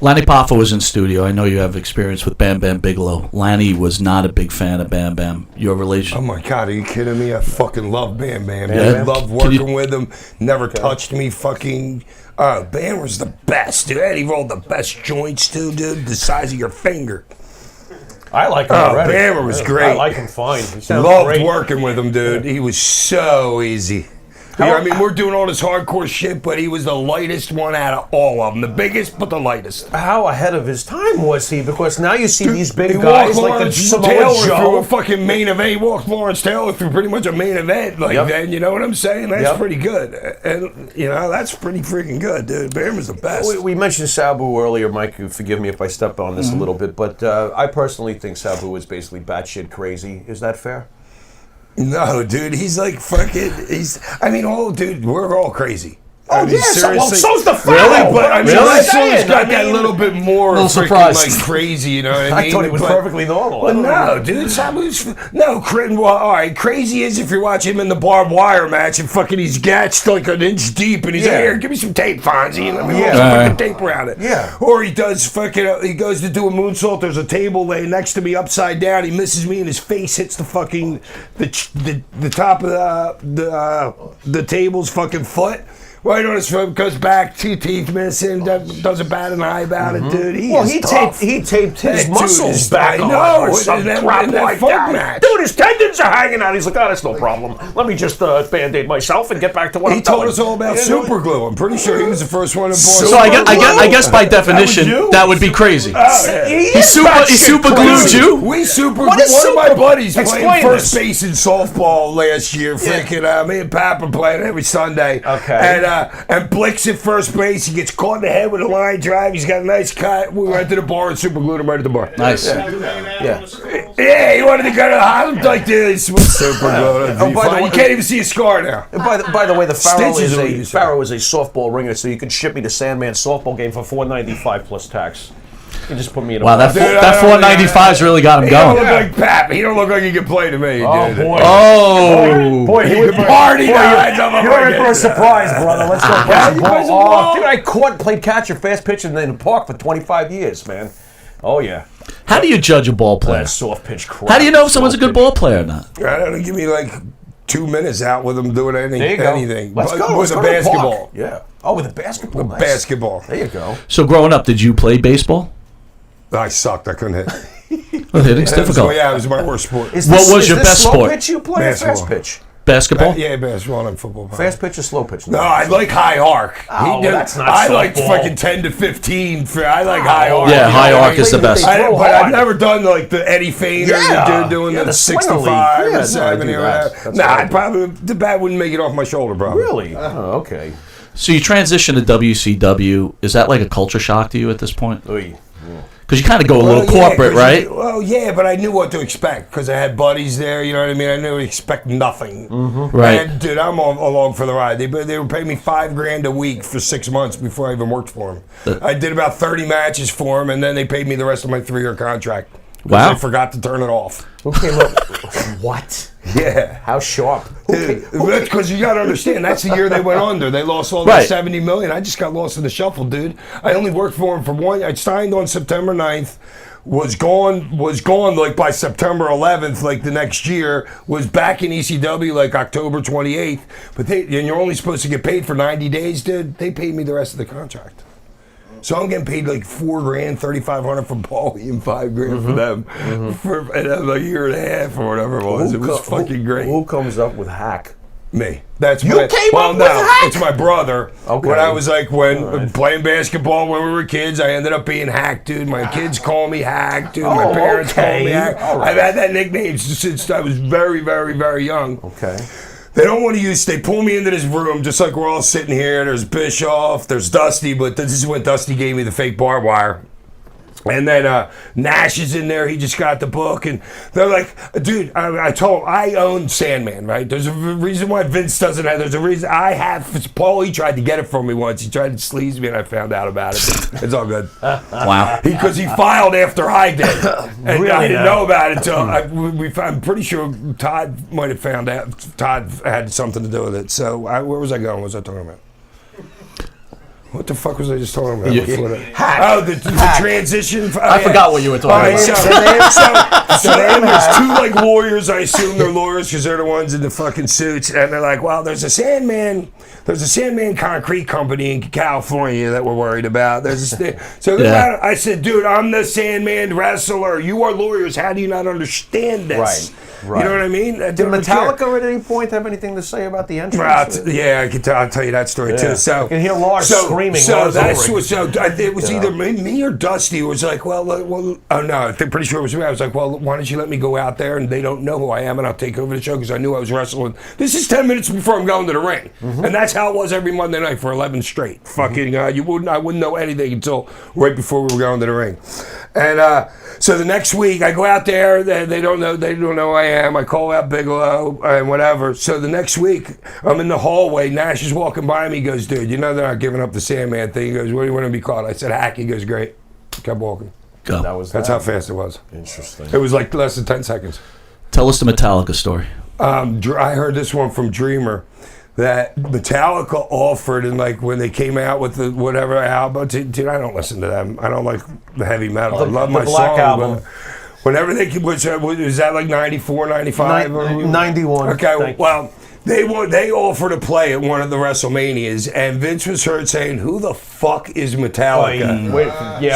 H: Lanny Poffo was in studio. I know you have experience with Bam Bam Bigelow. Lanny was not a big fan of Bam Bam. Your relation?
B: Oh my God, are you kidding me? I fucking love Bam Bam. I love working with him. Never touched me. Fucking. Bam was the best, dude. And he rolled the best joints too, dude. The size of your finger.
I: I like him already.
B: Bam was great.
I: I like him fine. He sounds
B: Loved
I: great.
B: working with him, dude. He was so easy. I mean, we're doing all this hardcore shit, but he was the lightest one out of all of them. The biggest, but the lightest.
I: How ahead of his time was he? Because now you see these big
B: He
I: guys
B: walked
I: like the
B: Lawrence
I: Samoa
B: Taylor through
I: Joe.
B: a fucking main event. He walked Lawrence Taylor through pretty much a main event then. You know what I'm saying? That's pretty good. And, that's pretty freaking good, dude. Bam is the best.
I: We mentioned Sabu earlier, Mike. Forgive me if I step on this a little bit, but I personally think Sabu is basically batshit crazy. Is that fair?
B: No, dude, he's like fucking. Dude, we're all crazy.
I: Oh,
B: I mean, seriously.
I: so's the Pharaoh.
B: Really? But I mean,
I: Really?
B: Wrestling's got that little bit more
H: Little
B: freaking
H: surprised.
B: like crazy, you know what I mean?
I: I thought it was perfectly normal.
B: Well, no, dude, Sabu's all right. Crazy is if you watch him in the barbed wire match and fucking he's gatched like an inch deep and he's like, here, give me some tape, Fonzie, and let me roll some fucking tape around it.
I: Yeah.
B: Or he does fucking. He goes to do a moonsault. There's a table laying next to me upside down. He misses me and his face hits the fucking the top of the table's fucking foot. Right on his foot, goes back, 2 teeth missing, doesn't bat an eye about it, dude.
I: He taped his muscles back on.
B: No,
I: or some crap like that.
B: Match.
I: Dude, his tendons are hanging out. He's like, that's no problem. Let me just Band-Aid myself and get back to what I'm
B: He told
I: doing.
B: us all about super glue. I'm pretty sure he was the first one to
H: So I guess by definition, that would be crazy. He super glued you?
B: We super
I: What is
B: One of my
I: super-
B: buddies
I: Explain
B: playing first
I: this.
B: base in softball last year. Freaking me and Pap are playing every Sunday.
I: Okay.
B: And Blick's at first base. He gets caught in the head with a line drive. He's got a nice cut. We went to the bar and super glued him right at the bar.
H: Nice.
B: Yeah, he wanted to go to the hospital. Like this. Super glued.
I: Oh, by the way-
B: You can't even see a scar now.
I: By the way, the Pharaoh
B: Stitches are easy.
I: Pharaoh is a softball ringer, so you can ship me to Sandman softball game for $4.95 plus tax. You can just put me in a
H: Wow, that $4.95's really got him
B: He don't
H: going.
B: look like Pap. He don't look like he can play to me.
I: Oh,
B: dude.
I: boy.
H: Oh.
I: Boy,
B: He would party night.
I: You're in for a surprise, brother. Let's go catch the ball. Dude, I played catch or fast pitch in the park for 25 years, man. Oh, yeah.
H: How do you judge a ball player?
I: That soft pitch crap.
H: How do you know if someone's a good ball player or not?
B: I don't know. Give me like 2 minutes out with him doing
I: There you go.
B: anything.
I: Let's go.
B: With
I: Let's
B: a
I: go to the
B: basketball.
I: park. Yeah. Oh, with a basketball. Nice.
B: Basketball.
I: There you go.
H: So growing up, did you play baseball?
B: I sucked. I couldn't hit.
H: Well, hitting's difficult.
B: Yeah, it was my worst sport.
I: Is
H: What
I: this-
H: was
I: is
H: your
I: this
H: best
I: slow
H: sport?
I: pitch you play or
B: Basketball.
I: fast pitch?
H: Basketball?
B: Yeah, basketball and football.
I: Fast pitch or slow pitch?
B: No, I like high arc.
I: Oh, that's not
B: I like
I: softball.
B: fucking 10 to 15. I like high arc.
H: Yeah,
B: You
H: high
B: know,
H: arc is the best.
I: They throw
B: But I've
I: hard.
B: never done like the Eddie Feiner,
I: Yeah.
B: dude doing
I: Yeah,
B: the
I: the
B: 65
I: swinger league. Yeah,
B: or
I: no,
B: 70
I: I
B: or
I: do that.
B: whatever.
I: That's
B: Nah,
I: right.
B: I'd probably the bat wouldn't make it off my shoulder, probably.
I: Really? Oh, okay.
H: So you transitioned to WCW. Is that like a culture shock to you at this point?
I: Oy.
H: Because you kind of go a little
B: yeah,
H: corporate,
B: 'cause
H: right?
B: Well, yeah, but I knew what to expect because I had buddies there. You know what I mean? I knew to expect nothing.
H: Right.
B: And dude, I'm along for the ride. They were paying me $5,000 a week for 6 months before I even worked for them. I did about 30 matches for them, and then they paid me the rest of my 3-year contract.
H: Wow.
B: I forgot to turn it off.
I: Who came up? What?
B: Yeah.
I: How sharp?
B: That's because you got to understand. That's the year they went under. They lost all
H: Right.
B: that $70 million. I just got lost in the shuffle, dude. I only worked for them for one. I signed on September 9th. Was gone like by September 11th, like the next year. Was back in ECW like October 28th. But and you're only supposed to get paid for 90 days, dude. They paid me the rest of the contract. So I'm getting paid like $4,000, $3,500 for Paulie and $5,000 for them for a year and a half or whatever it was. It was fucking great.
I: Who comes up with hack?
B: Me. That's
I: You
B: my,
I: came
B: well,
I: up
B: no,
I: with hack?
B: it's my brother.
I: Okay.
B: When I was like playing basketball when we were kids, I ended up being Hack, dude. My kids call me Hack, dude. My parents call me Hack.
I: All right.
B: I've had that nickname since I was very, very, very young.
I: Okay.
B: They don't want to they pull me into this room just like we're all sitting here. There's Bischoff, there's Dusty, but this is when Dusty gave me the fake barbed wire. And then Nash is in there. He just got the book. And they're like, dude, I told him, I own Sandman, right? There's a reason why Vince doesn't have. There's a reason I have. Paulie tried to get it from me once. He tried to sleaze me, and I found out about it. It's all good.
H: Wow.
B: Because he filed after I did. And
I: Really
B: I didn't
I: now?
B: know about it until I'm pretty sure Todd might have found out. Todd had something to do with it. So where was I going? What was I talking about? What the fuck was I just talking about?
I: Hack.
B: Oh, the transition.
H: I forgot what you were talking about.
B: So there's two like lawyers. I assume they're lawyers because they're the ones in the fucking suits, and they're like, "Well, there's a Sandman concrete company in California that we're worried about." I said, "Dude, I'm the Sandman wrestler. You are lawyers. How do you not understand this?"
I: Right.
B: You know what I mean?
I: Did Metallica at any point have anything to say about the entrance?
B: Yeah, I'll tell you that story too. So
I: I can hear Lars screaming.
B: It was either me or Dusty was like, well, oh no, I'm pretty sure it was me. I was like, well, why don't you let me go out there and they don't know who I am and I'll take over the show because I knew I was wrestling. This is 10 minutes before I'm going to the ring, and that's how it was every Monday night for 11 straight. Fucking, I wouldn't know anything until right before we were going to the ring, and so the next week I go out there. They don't know who I am. I call out Bigelow and whatever. So the next week I'm in the hallway. Nash is walking by me. He goes, dude, you know they're not giving up the Sandman thing. He goes, what do you want to be called? I said, Hack. He goes, great. Kept walking.
H: Go.
B: That's how fast it was.
I: Interesting.
B: It was like less than 10 seconds.
H: Tell us the Metallica story.
B: I heard this one from Dreamer that Metallica offered, and like when they came out with the whatever album, dude, I don't listen to them. I don't like the heavy metal. I love my
I: Black
B: song,
I: Album.
B: but whenever they was that like 94, 95?
I: 91.
B: Okay, well, they offered to play at one of the WrestleManias, and Vince was heard saying, "Who the fuck is Metallica?"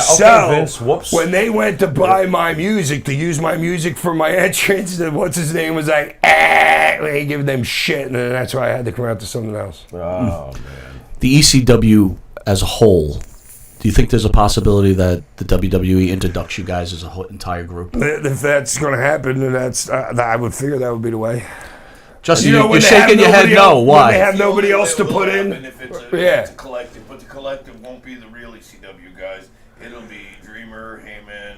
I: So, Vince, whoops.
B: When they went to buy my music, to use my music for my entrance, what's his name was like, they giving them shit, and then that's why I had to come out to something else.
I: Oh, man.
H: The ECW as a whole, do you think there's a possibility that the WWE introducts you guys as a whole entire group?
B: If that's going to happen, then I would figure that would be the way.
H: Justin, you're shaking your head no. Why?
B: When they have nobody else to put in.
K: If it's a collective, but the collective won't be the real ECW guys. It'll be Dreamer, Heyman,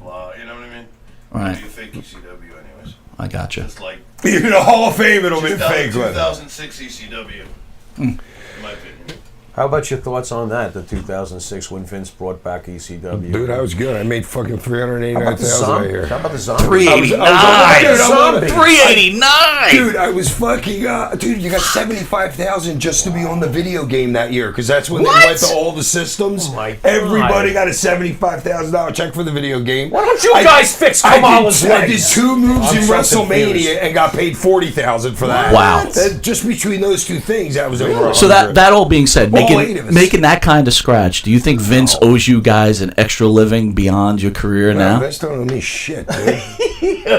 K: blah. You know what I mean?
H: Right.
K: It'll be a fake ECW, anyways.
H: I gotcha.
K: Just like
B: Even the Hall of Fame, it'll be fake.
K: 2006 ECW. In my opinion.
I: How about your thoughts on that? The 2006 when Vince brought back ECW.
B: Dude, that was good. I made fucking $389,000 a year.
I: How about the zombie?
H: 389. 389.
B: Dude, I was fucking. Dude, you got $75,000 just to be on the video game that year because that's when they went to all the systems.
I: Oh my God.
B: Everybody got a $75,000 check for the video game.
I: Why don't you guys fix Kamala's
B: I did
I: legs?
B: 2 moves in
I: so
B: WrestleMania
I: confused.
B: and got paid $40,000 for that.
H: Wow.
B: Just between those two things, that was over.
H: So that all being said,
B: All 8 of us.
H: making that kind of scratch, do you think Vince owes you guys an extra living beyond your career now?
B: Vince don't owe me shit, dude.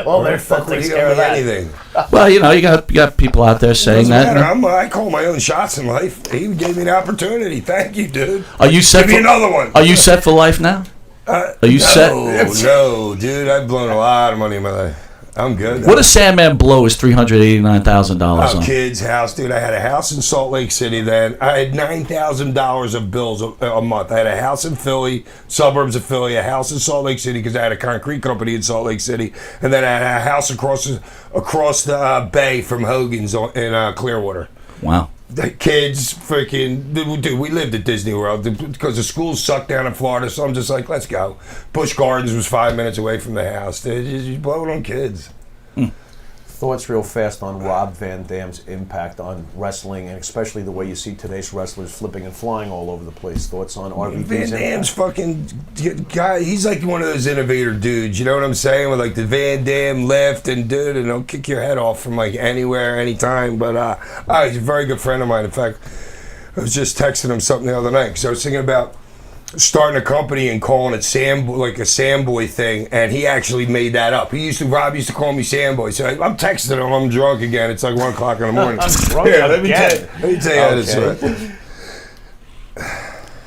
I: Well,
B: Where the
I: that
B: fuck would
I: takes
B: he
I: care
B: owe
I: of
B: me
I: that.
B: anything?
H: Well, you got people out there saying
B: Doesn't
H: that.
B: matter. I call my own shots in life. He gave me the opportunity. Thank you, dude.
H: Are you set?
B: Give me another one.
H: Are you set for life now? Are you set?
B: No, dude. I've blown a lot of money in my life. I'm good.
H: What does Sandman blow his $389,000 on?
B: Kid's house, dude. I had a house in Salt Lake City then. I had $9,000 of bills a month. I had a house in Philly, suburbs of Philly, a house in Salt Lake City because I had a concrete company in Salt Lake City, and then I had a house across the bay from Hogan's in Clearwater.
H: Wow.
B: The kids, freaking, dude, we lived at Disney World because the schools sucked down in Florida, so I'm just like, let's go. Busch Gardens was 5 minutes away from the house. You blow it on kids.
I: Thoughts real fast on Rob Van Dam's impact on wrestling, and especially the way you see today's wrestlers flipping and flying all over the place. Thoughts on RVD's
B: Van Dam's
I: impact?
B: fucking guy. He's like one of those innovator dudes. You know what I'm saying? With like the Van Dam lift and dude, and he'll kick your head off from like anywhere, anytime. But he's a very good friend of mine. In fact, I was just texting him something the other night because I was thinking about starting a company and calling it like a Samboy thing, and he actually made that up. Rob used to call me Samboy. So I'm texting him, I'm drunk again. It's like 1 o'clock in the morning. Let me tell you how this went.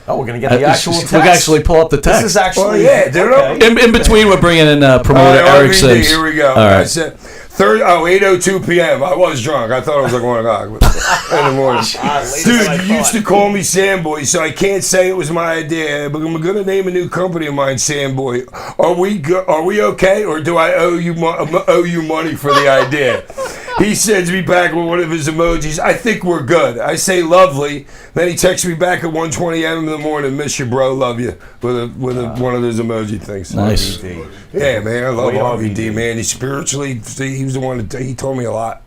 I: Oh, we're gonna get the actual text.
H: We can actually pull up the text.
I: This is actually
B: dude.
I: okay.
H: In between, we're bringing in promoter Eric Sims.
B: Here we go.
H: All right.
B: I said 8:02 p.m. I was drunk. I thought it was like 1 o'clock in the morning. Dude, you used to call me Samboy, so I can't say it was my idea. But I'm gonna name a new company of mine, Samboy. Are we okay, or do I owe you money for the idea? He sends me back with one of his emojis. I think we're good. I say lovely. Then he texts me back at 1:20 a.m. in the morning. Miss you, bro. Love you. With one of those emoji things.
H: Nice.
I: RVD.
B: Yeah, man. I love RVD, man. He spiritually, he was the one that he told me a lot.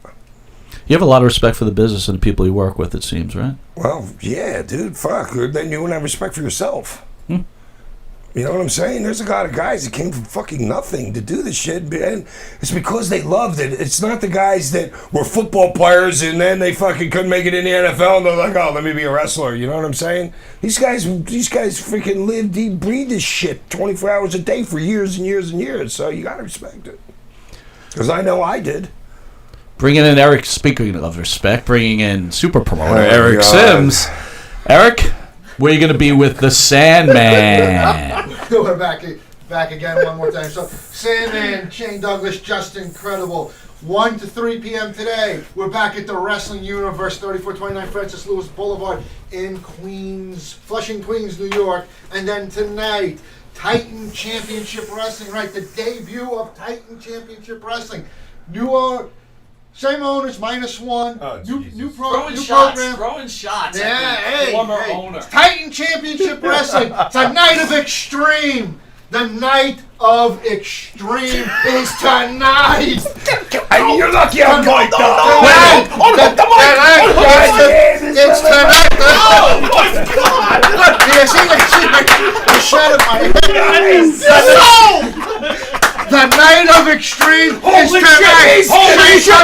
H: You have a lot of respect for the business and the people you work with, it seems, right?
B: Well, yeah, dude, fuck. Then you wouldn't have respect for yourself. You know what I'm saying? There's a lot of guys that came from fucking nothing to do this shit, and it's because they loved it. It's not the guys that were football players and then they fucking couldn't make it in the NFL and they're like, oh, let me be a wrestler. You know what I'm saying? These guys freaking lived, eat, breathe this shit 24 hours a day for years and years and years. So you gotta respect it. Because I know I did.
H: Bringing in Eric, speaking of respect, bringing in super promoter Eric
B: God.
H: Sims. Eric, where are you going to be with the Sandman?
L: We're back again one more time. So, Sandman, Shane Douglas, just incredible. 1 to 3 p.m. today. We're back at the Wrestling Universe, 3429 Francis Lewis Boulevard in Queens, Flushing, Queens, New York. And then tonight, Titan Championship Wrestling, right? The debut of Titan Championship Wrestling. Same owners, -1.
K: Oh,
L: new
H: Throwing shots.
L: Yeah, hey,
H: former
L: hey.
H: owner.
L: Titan Championship Wrestling. It's a night of extreme. The night of extreme is tonight.
B: You're lucky I'm going
L: It's tonight. Oh my God! You see the shut of my head. The night of extreme is tonight.
B: Holy shit!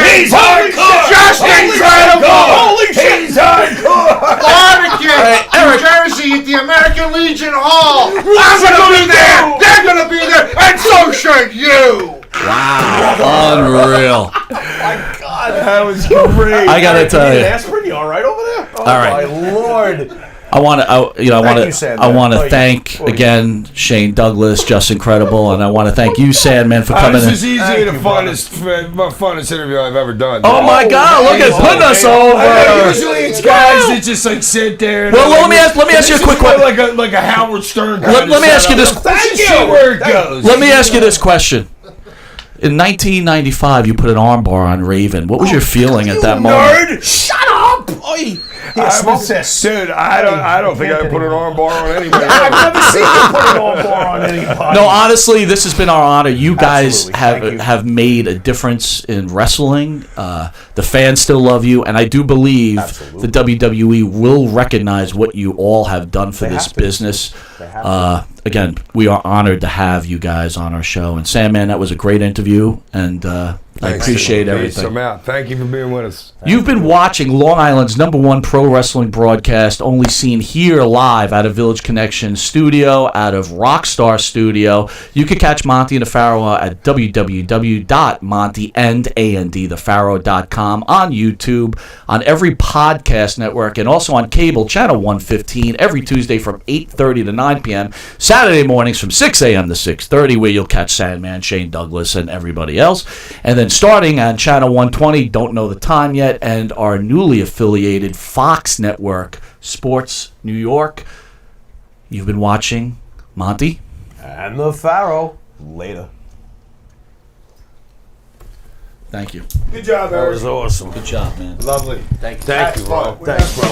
B: He's hardcore!
L: Just incredible!
B: Holy shit! He's hardcore!
L: Arrogant, New Jersey at the American Legion Hall. I'm gonna be there. They're gonna be there, and so should you.
H: Wow, unreal.
I: God, that was great.
H: I gotta tell you.
I: Aspirin, you all right over there? Oh,
H: All right.
I: my Lord.
H: I want to
I: Sandman.
H: thank again Shane Douglas, just incredible, and I want to thank you, Sandman, for coming
B: This is
H: in.
B: easily the funnest interview I've ever done.
H: Oh my God! Look at putting us over.
B: Usually it's guys that just like sit there.
H: Well, let me ask you a quick question.
B: Like a Howard Stern.
H: Let me ask you this.
B: Thank you. Where it goes.
H: Let me ask you this question. In 1995, you put an armbar on Raven. What was your feeling at that moment?
B: Nerd, shut up!
I: Oi. Here, smoke this.
B: Dude, I don't think I put an armbar on anybody.
I: I've never seen you put an armbar on anybody.
H: No, honestly, this has been our honor. You guys
I: Absolutely.
H: have made a difference in wrestling. The fans still love you, and I do believe the WWE will recognize what you all have done for this business. Again, we are honored to have you guys on our show. And Sandman, that was a great interview, and I appreciate everything.
B: I'm out. Thank you for being with us.
H: You've been watching Long Island's #1 pro wrestling broadcast, only seen here live out of Village Connection Studio, out of Rockstar Studio. You can catch Monty and the Pharaoh at www.montyandthepharoah.com, on YouTube, on every podcast network, and also on cable, channel 115, every Tuesday from 8:30 to 9 p.m., Saturday mornings from 6 a.m. to 6:30, where you'll catch Sandman, Shane Douglas, and everybody else. And then starting on channel 120, don't know the time yet, and our newly affiliated Fox Network, Sports New York. You've been watching Monty
I: And the Pharaoh. Later.
H: Thank you.
B: Good job,
I: That
B: Eric.
I: was awesome.
H: Good job, man.
B: Lovely.
I: Thank you, bro.
L: Thanks, bro.